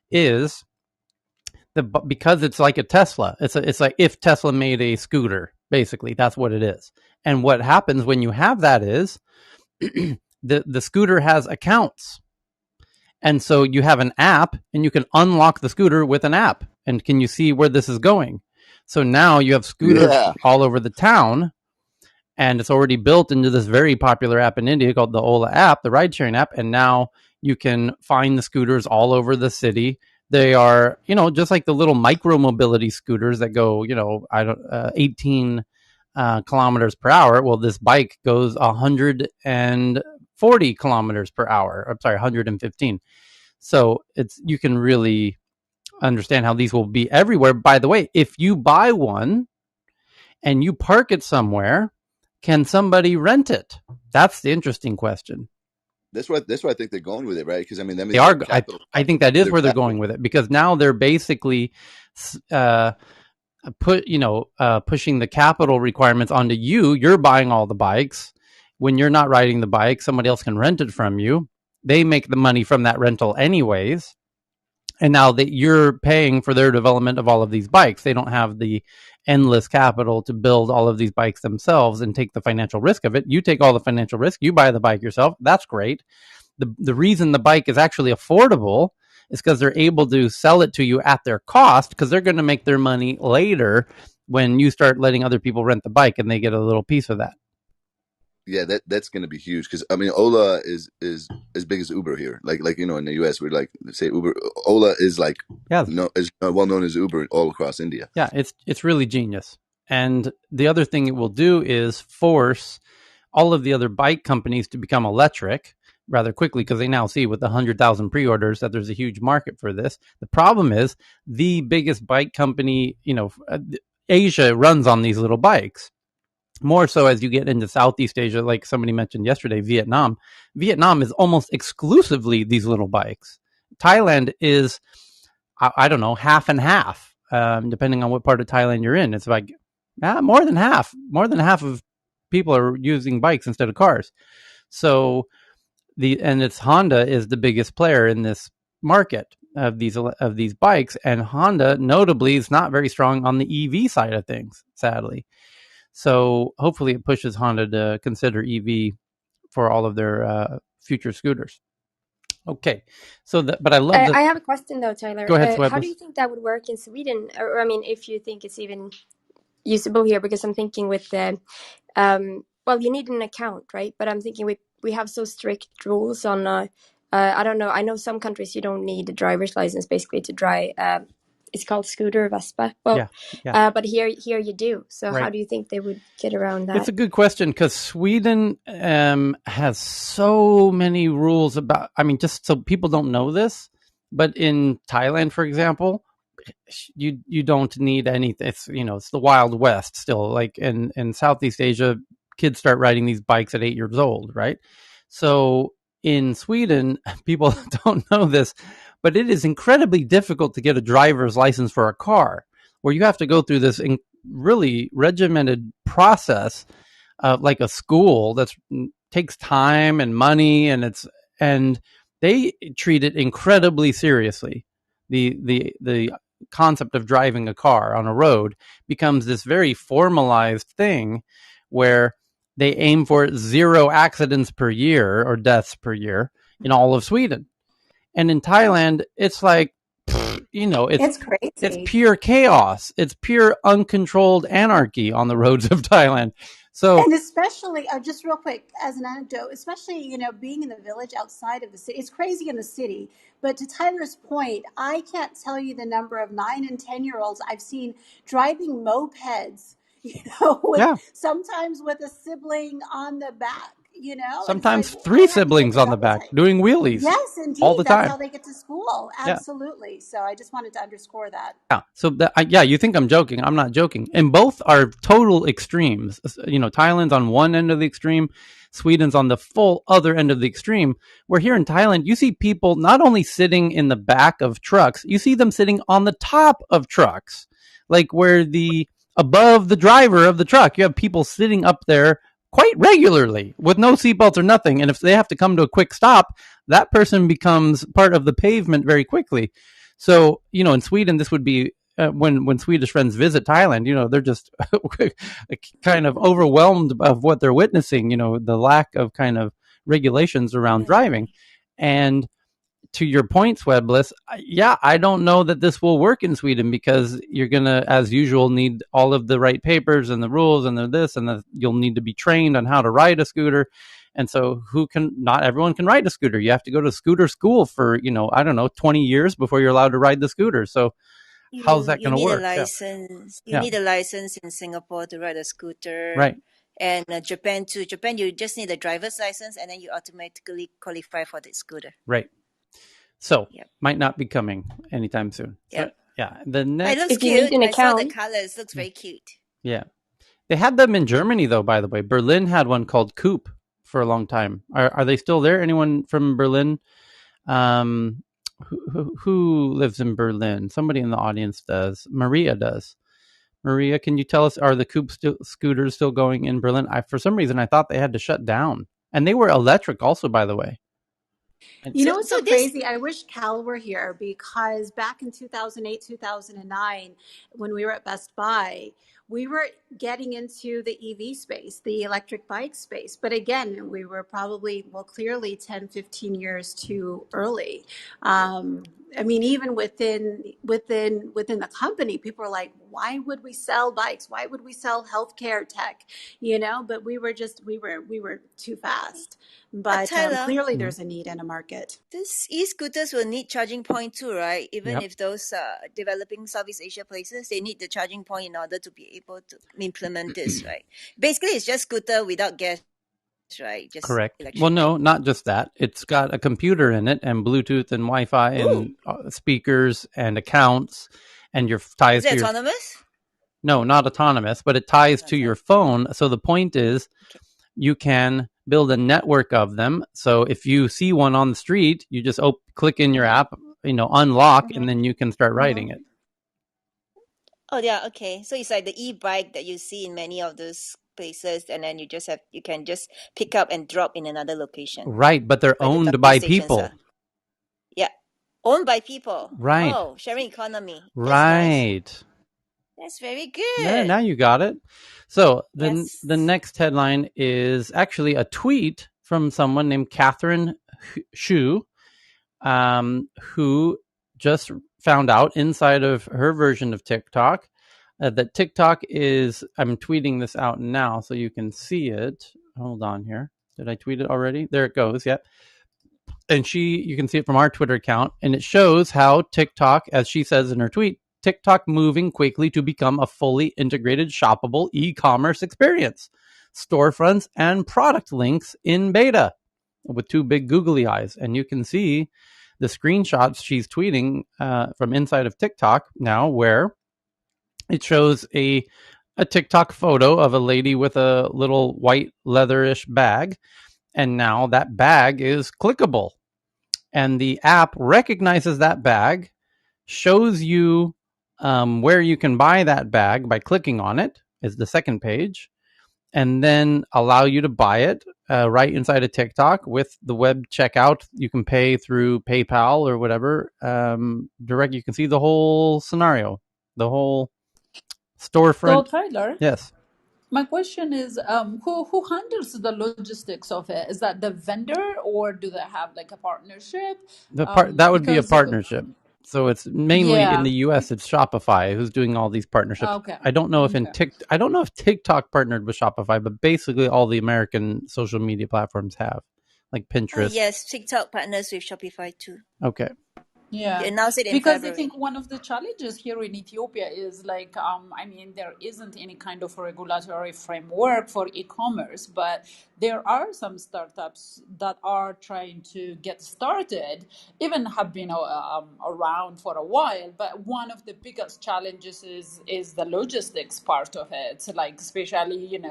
because it's like a Tesla. It's like if Tesla made a scooter. Basically, that's what it is. And what happens when you have that is the scooter has accounts. And so you have an app and you can unlock the scooter with an app. And can you see where this is going? So now you have scooters all over the town, and it's already built into this very popular app in India called the Ola app, the ride sharing app. And now you can find the scooters all over the city. They are, just like the little micro mobility scooters that go, 18 kilometers per hour. Well, this bike goes 140 kilometers per hour. I'm sorry, 115. So you can really understand how these will be everywhere. By the way, if you buy one and you park it somewhere, can somebody rent it? That's the interesting question. That's why I think they're going with it, right? Because they are. I think that is where they're going with it, because now they're basically pushing the capital requirements onto you. You're buying all the bikes. When you're not riding the bike, somebody else can rent it from you. They make the money from that rental anyways. And now that you're paying for their development of all of these bikes, they don't have the endless capital to build all of these bikes themselves and take the financial risk of it. You take all the financial risk. You buy the bike yourself. That's great. The reason the bike is actually affordable is because they're able to sell it to you at their cost, because they're going to make their money later when you start letting other people rent the bike and they get a little piece of that. Yeah, that's going to be huge, because I mean, Ola is as big as Uber here. Like you know, in the US, we're like, say Uber, Ola is like, is well known as Uber all across India. Yeah, it's really genius. And the other thing it will do is force all of the other bike companies to become electric rather quickly, because they now see with the 100,000 pre-orders that there's a huge market for this. The problem is the biggest bike company, Asia runs on these little bikes. More so as you get into Southeast Asia, like somebody mentioned yesterday, Vietnam. Vietnam is almost exclusively these little bikes. Thailand is, I don't know, half and half, depending on what part of Thailand you're in. It's like more than half. More than half of people are using bikes instead of cars. So it's Honda is the biggest player in this market of these bikes, and Honda notably is not very strong on the EV side of things, sadly. So hopefully it pushes Honda to consider EV for all of their future scooters. Okay, but I love I have a question though, Tyler. Go ahead, how do you think that would work in Sweden? Or I mean, if you think it's even usable here, because I'm thinking with the, well, you need an account, right? But I'm thinking we have so strict rules on, I don't know. I know some countries you don't need a driver's license basically to drive. It's called scooter Vespa. Well, but here you do. So right. How do you think they would get around that? It's a good question, because Sweden has so many rules about, I mean, just so people don't know this, but in Thailand, for example, you don't need anything. It's, it's the Wild West still. Like in Southeast Asia, kids start riding these bikes at 8 years old, right? So in Sweden, people don't know this, but it is incredibly difficult to get a driver's license for a car, where you have to go through this really regimented process, like a school that takes time and money, and they treat it incredibly seriously. The concept of driving a car on a road becomes this very formalized thing where they aim for 0 accidents per year or deaths per year in all of Sweden. And in Thailand, it's like, it's crazy. It's pure chaos. It's pure uncontrolled anarchy on the roads of Thailand. So, and especially, just real quick, as an anecdote, especially, being in the village outside of the city, it's crazy in the city. But to Tyler's point, I can't tell you the number of 9 and 10-year-olds I've seen driving mopeds, sometimes with a sibling on the back. Sometimes 3 siblings on the back doing wheelies. Yes, indeed. All the time. That's how they get to school. Absolutely. Yeah. So I just wanted to underscore that. Yeah. So you think I'm joking? I'm not joking. And both are total extremes. Thailand's on one end of the extreme. Sweden's on the full other end of the extreme. Where here in Thailand, you see people not only sitting in the back of trucks, you see them sitting on the top of trucks, like where above the driver of the truck, you have people sitting up there quite regularly with no seatbelts or nothing. And if they have to come to a quick stop, that person becomes part of the pavement very quickly. So, in Sweden, this would be when Swedish friends visit Thailand, they're just kind of overwhelmed of what they're witnessing, the lack of kind of regulations around driving. And to your point, Swedbliss, I don't know that this will work in Sweden, because you're going to, as usual, need all of the right papers and the rules and you'll need to be trained on how to ride a scooter. And so not everyone can ride a scooter. You have to go to scooter school for, 20 years before you're allowed to ride the scooter. So how's that going to work? You need a license. You need a license in Singapore to ride a scooter. Right. And Japan too. Japan, you just need a driver's license, and then you automatically qualify for the scooter. Right. So might not be coming anytime soon. Yep. The next, it looks cute. I saw the colors. Looks very cute. Yeah. They had them in Germany, though, by the way. Berlin had one called Coop for a long time. Are they still there? Anyone from Berlin? Who lives in Berlin? Somebody in the audience does. Maria does. Maria, can you tell us, are the Coop scooters still going in Berlin? For some reason, I thought they had to shut down. And they were electric also, by the way. You know what's so crazy? I wish Cal were here, because back in 2008, 2009, when we were at Best Buy, we were getting into the EV space, the electric bike space. But again, we were probably, well, clearly 10, 15 years too early. I mean, even within the company, people are like, why would we sell bikes? Why would we sell healthcare tech? You know, but we were too fast. But clearly there's a need and a market. These e-scooters will need charging point too, right? Even if those developing Southeast Asia places, they need the charging point in order to be able to implement this, right? Basically, it's just scooter without gas, right? Just correct. electric. Well, no, not just that. It's got a computer in it and Bluetooth and Wi-Fi and speakers and accounts, and your ties. Is it autonomous? No, not autonomous, but it ties to your phone. So the point is, you can build a network of them. So if you see one on the street, you just click in your app, unlock, and then you can start riding it. Oh, yeah. Okay. So it's like the e-bike that you see in many of those places, and then you can just pick up and drop in another location. Right, but they're owned by people. Yeah, owned by people. Right. Oh, sharing economy. Right. That's nice. That's very good. Yeah, now you got it. So then the next headline is actually a tweet from someone named Catherine Shu, who just found out inside of her version of TikTok that TikTok is, I'm tweeting this out now so you can see it. Hold on here. Did I tweet it already? There it goes. Yep. And you can see it from our Twitter account, and it shows how TikTok, as she says in her tweet, TikTok moving quickly to become a fully integrated shoppable e-commerce experience. Storefronts and product links in beta with two big googly eyes. And you can see the screenshots she's tweeting from inside of TikTok now, where it shows a TikTok photo of a lady with a little white leatherish bag. And now that bag is clickable. And the app recognizes that bag, shows you where you can buy that bag by clicking on it, is the second page, and then allow you to buy it right inside of TikTok with the web checkout. You can pay through PayPal or whatever. Direct, you can see the whole scenario, the whole storefront. So, Tyler? Yes. My question is, who handles the logistics of it? Is that the vendor, or do they have like a partnership? That would be a partnership. So it's mainly in the US, it's Shopify who's doing all these partnerships. Okay. I don't know if I don't know if TikTok partnered with Shopify, but basically all the American social media platforms have, like Pinterest. Yes, TikTok partners with Shopify too. Okay. Yeah, announced it in because February. I think one of the challenges here in Ethiopia is like, I mean, there isn't any kind of regulatory framework for e-commerce, but there are some startups that are trying to get started, even have been around for a while. But one of the biggest challenges is the logistics part of it. Like, especially,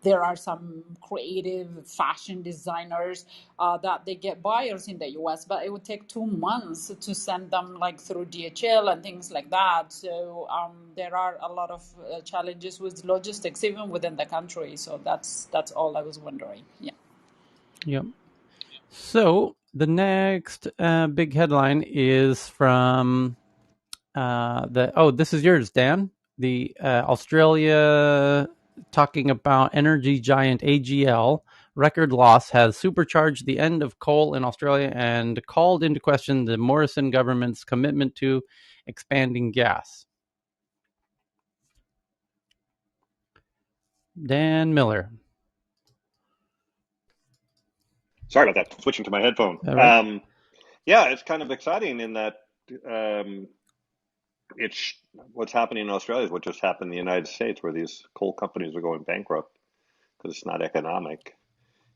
there are some creative fashion designers that they get buyers in the US, but it would take 2 months to send them like through DHL and things like that. So there are a lot of challenges with logistics even within the country. So that's all I was wondering. Yeah. Yep. So the next big headline is from this is yours, Dan. The Australia, talking about energy giant AGL record loss has supercharged the end of coal in Australia and called into question the Morrison government's commitment to expanding gas. Dan Miller. Sorry about that. Switching to my headphone. Right. Yeah, it's kind of exciting in that it's what's happening in Australia is what just happened in the United States, where these coal companies are going bankrupt because it's not economic.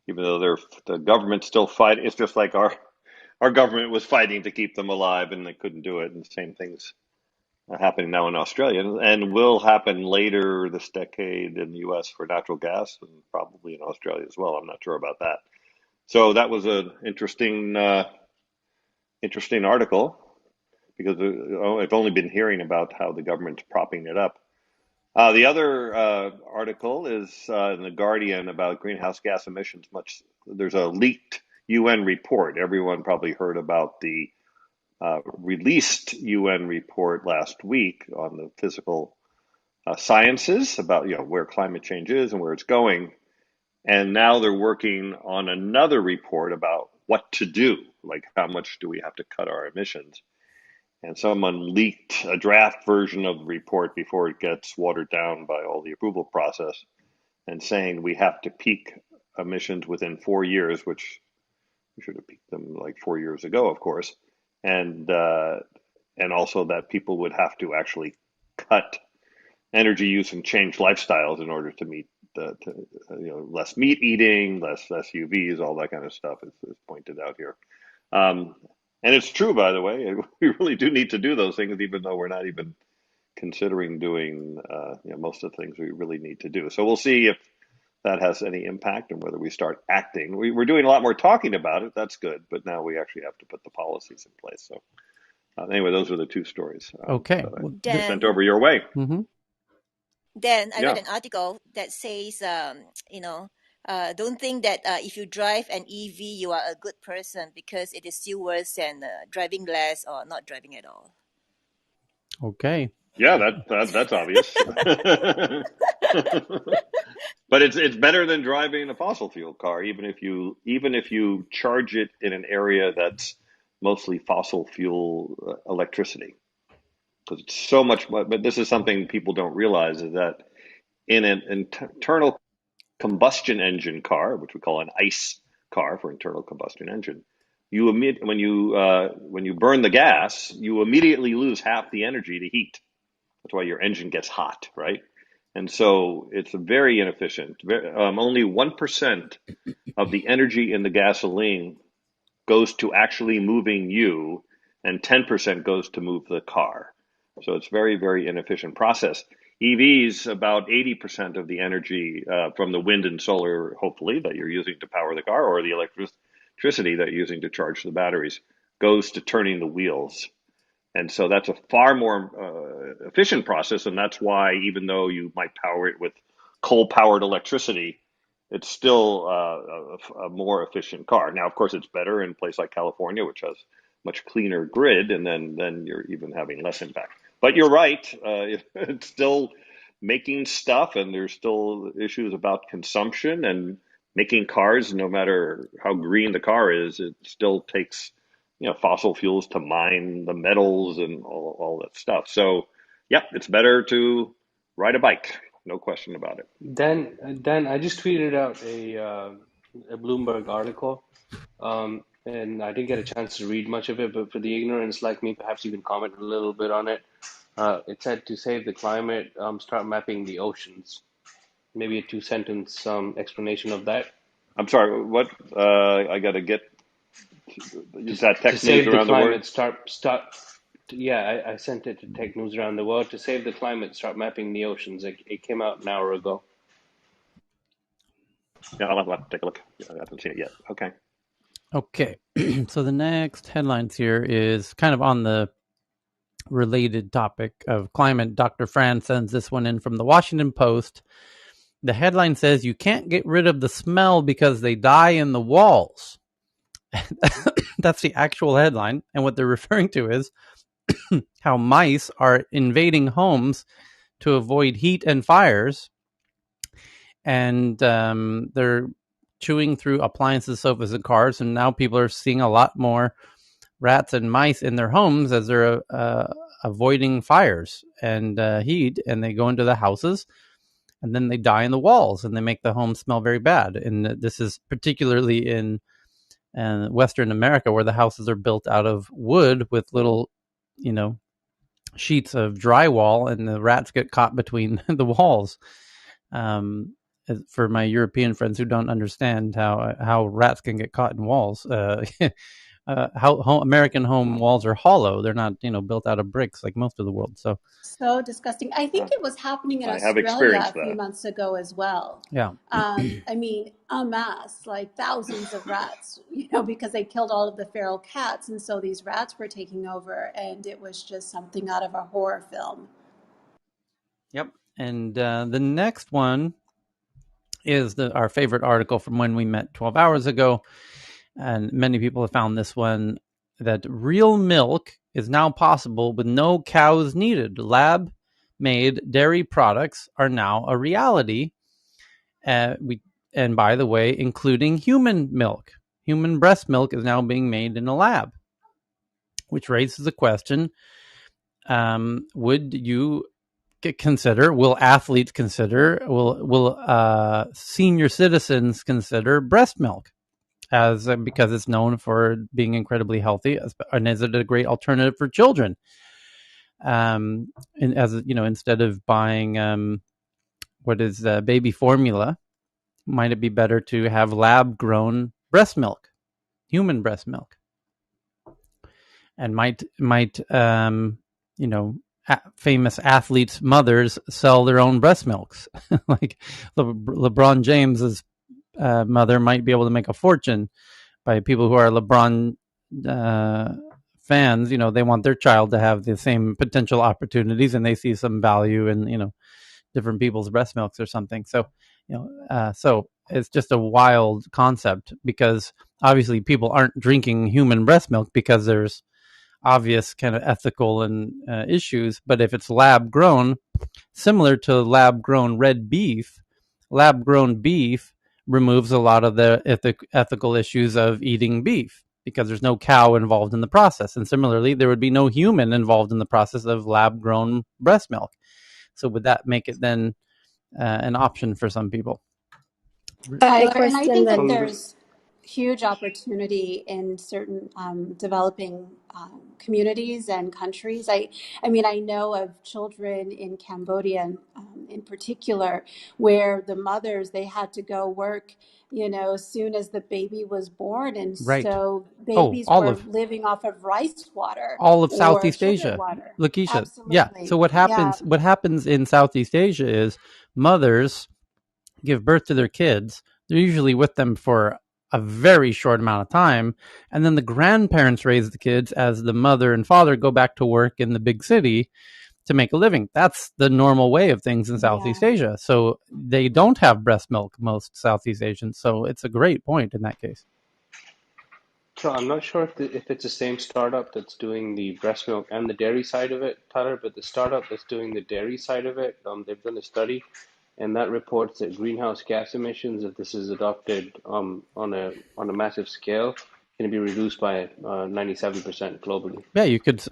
Even though the government's still fighting, it's just like our government was fighting to keep them alive, and they couldn't do it. And the same things are happening now in Australia, and will happen later this decade in the U.S. for natural gas, and probably in Australia as well. I'm not sure about that. So that was an interesting article, because I've only been hearing about how the government's propping it up. The other article is in The Guardian about greenhouse gas emissions. There's a leaked UN report. Everyone probably heard about the released UN report last week on the physical sciences about where climate change is and where it's going. And now they're working on another report about what to do, like how much do we have to cut our emissions. And someone leaked a draft version of the report before it gets watered down by all the approval process, and saying we have to peak emissions within 4 years, which we should have peaked them like 4 years ago, of course, and also that people would have to actually cut energy use and change lifestyles in order to meet less meat eating, less UVs, all that kind of stuff is pointed out here. And it's true, by the way, we really do need to do those things, even though we're not even considering doing most of the things we really need to do. So we'll see if that has any impact and whether we start acting. We're doing a lot more talking about it. That's good. But now we actually have to put the policies in place. So anyway, those are the two stories okay. that I sent over your way. Mm-hmm. Dan, I read an article that says, don't think that if you drive an EV, you are a good person, because it is still worse than driving less or not driving at all. Okay. Yeah, that's obvious. But it's better than driving a fossil fuel car, even if you charge it in an area that's mostly fossil fuel electricity. Because it's so much, but this is something people don't realize, is that in an internal combustion engine car, which we call an ICE car for internal combustion engine, when you burn the gas, you immediately lose half the energy to heat. That's why your engine gets hot, right? And so it's very inefficient. Only 1% of the energy in the gasoline goes to actually moving you, and 10% goes to move the car. So it's very, very inefficient process. EVs, about 80% of the energy from the wind and solar, hopefully, that you're using to power the car, or the electricity that you're using to charge the batteries, goes to turning the wheels. And so that's a far more efficient process, and that's why, even though you might power it with coal-powered electricity, it's still a more efficient car. Now, of course, it's better in a place like California, which has much cleaner grid, and then you're even having less impact. But you're right, it's still making stuff, and there's still issues about consumption and making cars. No matter how green the car is, it still takes fossil fuels to mine the metals and all that stuff. So, yeah, it's better to ride a bike, no question about it. Dan, I just tweeted out a Bloomberg article, and I didn't get a chance to read much of it, but for the ignorance like me, perhaps you can comment a little bit on it. It said, to save the climate, start mapping the oceans. Maybe a 2-sentence explanation of that. I'm sorry, what? I got to get... Is that tech news around the world? I sent it to Tech News Around the World. To save the climate, start mapping the oceans. It came out an hour ago. Yeah, I'll have to take a look. I haven't seen it yet. Okay. Okay. So the next headlines here is kind of on the related topic of climate. Dr. Fran sends this one in from the Washington Post. The headline says, you can't get rid of the smell because they die in the walls. That's the actual headline. And what they're referring to is how mice are invading homes to avoid heat and fires. And they're chewing through appliances, sofas, and cars. And now people are seeing a lot more rats and mice in their homes as they're avoiding fires and heat. And they go into the houses, and then they die in the walls, and they make the home smell very bad. And this is particularly in Western America, where the houses are built out of wood with little, sheets of drywall, and the rats get caught between the walls. For my European friends who don't understand how rats can get caught in walls, how American home walls are hollow. They're not, built out of bricks like most of the world. So disgusting. I think it was happening in I have Australia experienced a few that. months ago as well. Yeah. I mean, en masse, like thousands of rats, because they killed all of the feral cats. And so these rats were taking over, and it was just something out of a horror film. Yep. And the next one is our favorite article from when we met 12 hours ago. And many people have found this one, that real milk is now possible with no cows needed. Lab-made dairy products are now a reality. And by the way, including human milk. Human breast milk is now being made in a lab, which raises the question, would you consider, will athletes consider, will senior citizens consider breast milk as because it's known for being incredibly healthy, and is it a great alternative for children? And as you know, instead of buying baby formula, might it be better to have lab grown breast milk, human breast milk? And might famous athletes' mothers sell their own breast milks? Like LeBron James's mother might be able to make a fortune by people who are LeBron fans. They want their child to have the same potential opportunities, and they see some value in different people's breast milks or something. So so it's just a wild concept, because obviously people aren't drinking human breast milk because there's obvious kind of ethical and issues. But if it's lab grown, similar to lab grown red beef, lab grown beef removes a lot of the ethical issues of eating beef, because there's no cow involved in the process. And similarly, there would be no human involved in the process of lab grown breast milk. So would that make it then an option for some people? Tyler, and I think that there's huge opportunity in certain developing communities and countries. I mean, I know of children in Cambodia, in particular, where the mothers, they had to go work, as soon as the baby was born, and so babies were living off of rice water, all of or Southeast sugar Asia, water. Lakeisha. Absolutely. Yeah. So what happens? Yeah. What happens in Southeast Asia is mothers give birth to their kids. They're usually with them for a very short amount of time, and then the grandparents raise the kids as the mother and father go back to work in the big city to make a living. That's the normal way of things in Southeast Asia. So they don't have breast milk, most Southeast Asians. So it's a great point in that case. So I'm not sure if it's the same startup that's doing the breast milk and the dairy side of it, Tyler, but the startup that's doing the dairy side of it, they've done a study, and that reports that greenhouse gas emissions, if this is adopted on a massive scale, can be reduced by 97% globally. Yeah, you could,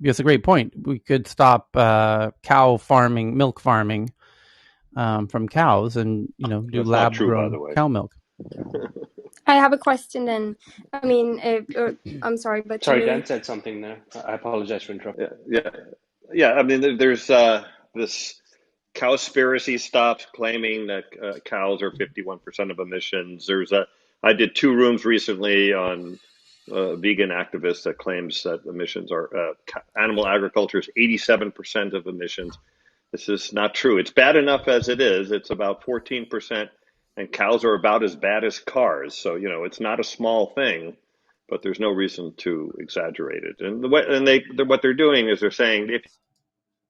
it's a great point. We could stop cow farming, milk farming from cows, and do lab grown cow milk. I have a question then. I mean, I'm sorry, but sorry, Dan said something there. I apologize for interrupting. Yeah. I mean, there's this cowspiracy stuff claiming that cows are 51% of emissions. I did 2 rooms recently on vegan activists that claims that emissions are animal agriculture is 87% of emissions. This is not true. It's bad enough as it is. It's about 14%, and cows are about as bad as cars. So, it's not a small thing, but there's no reason to exaggerate it. And what they're doing is they're saying if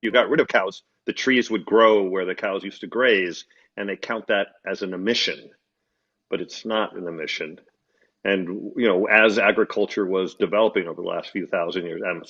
you got rid of cows, the trees would grow where the cows used to graze, and they count that as an emission, but it's not an emission. And, as agriculture was developing over the last few thousand years, I'm sorry,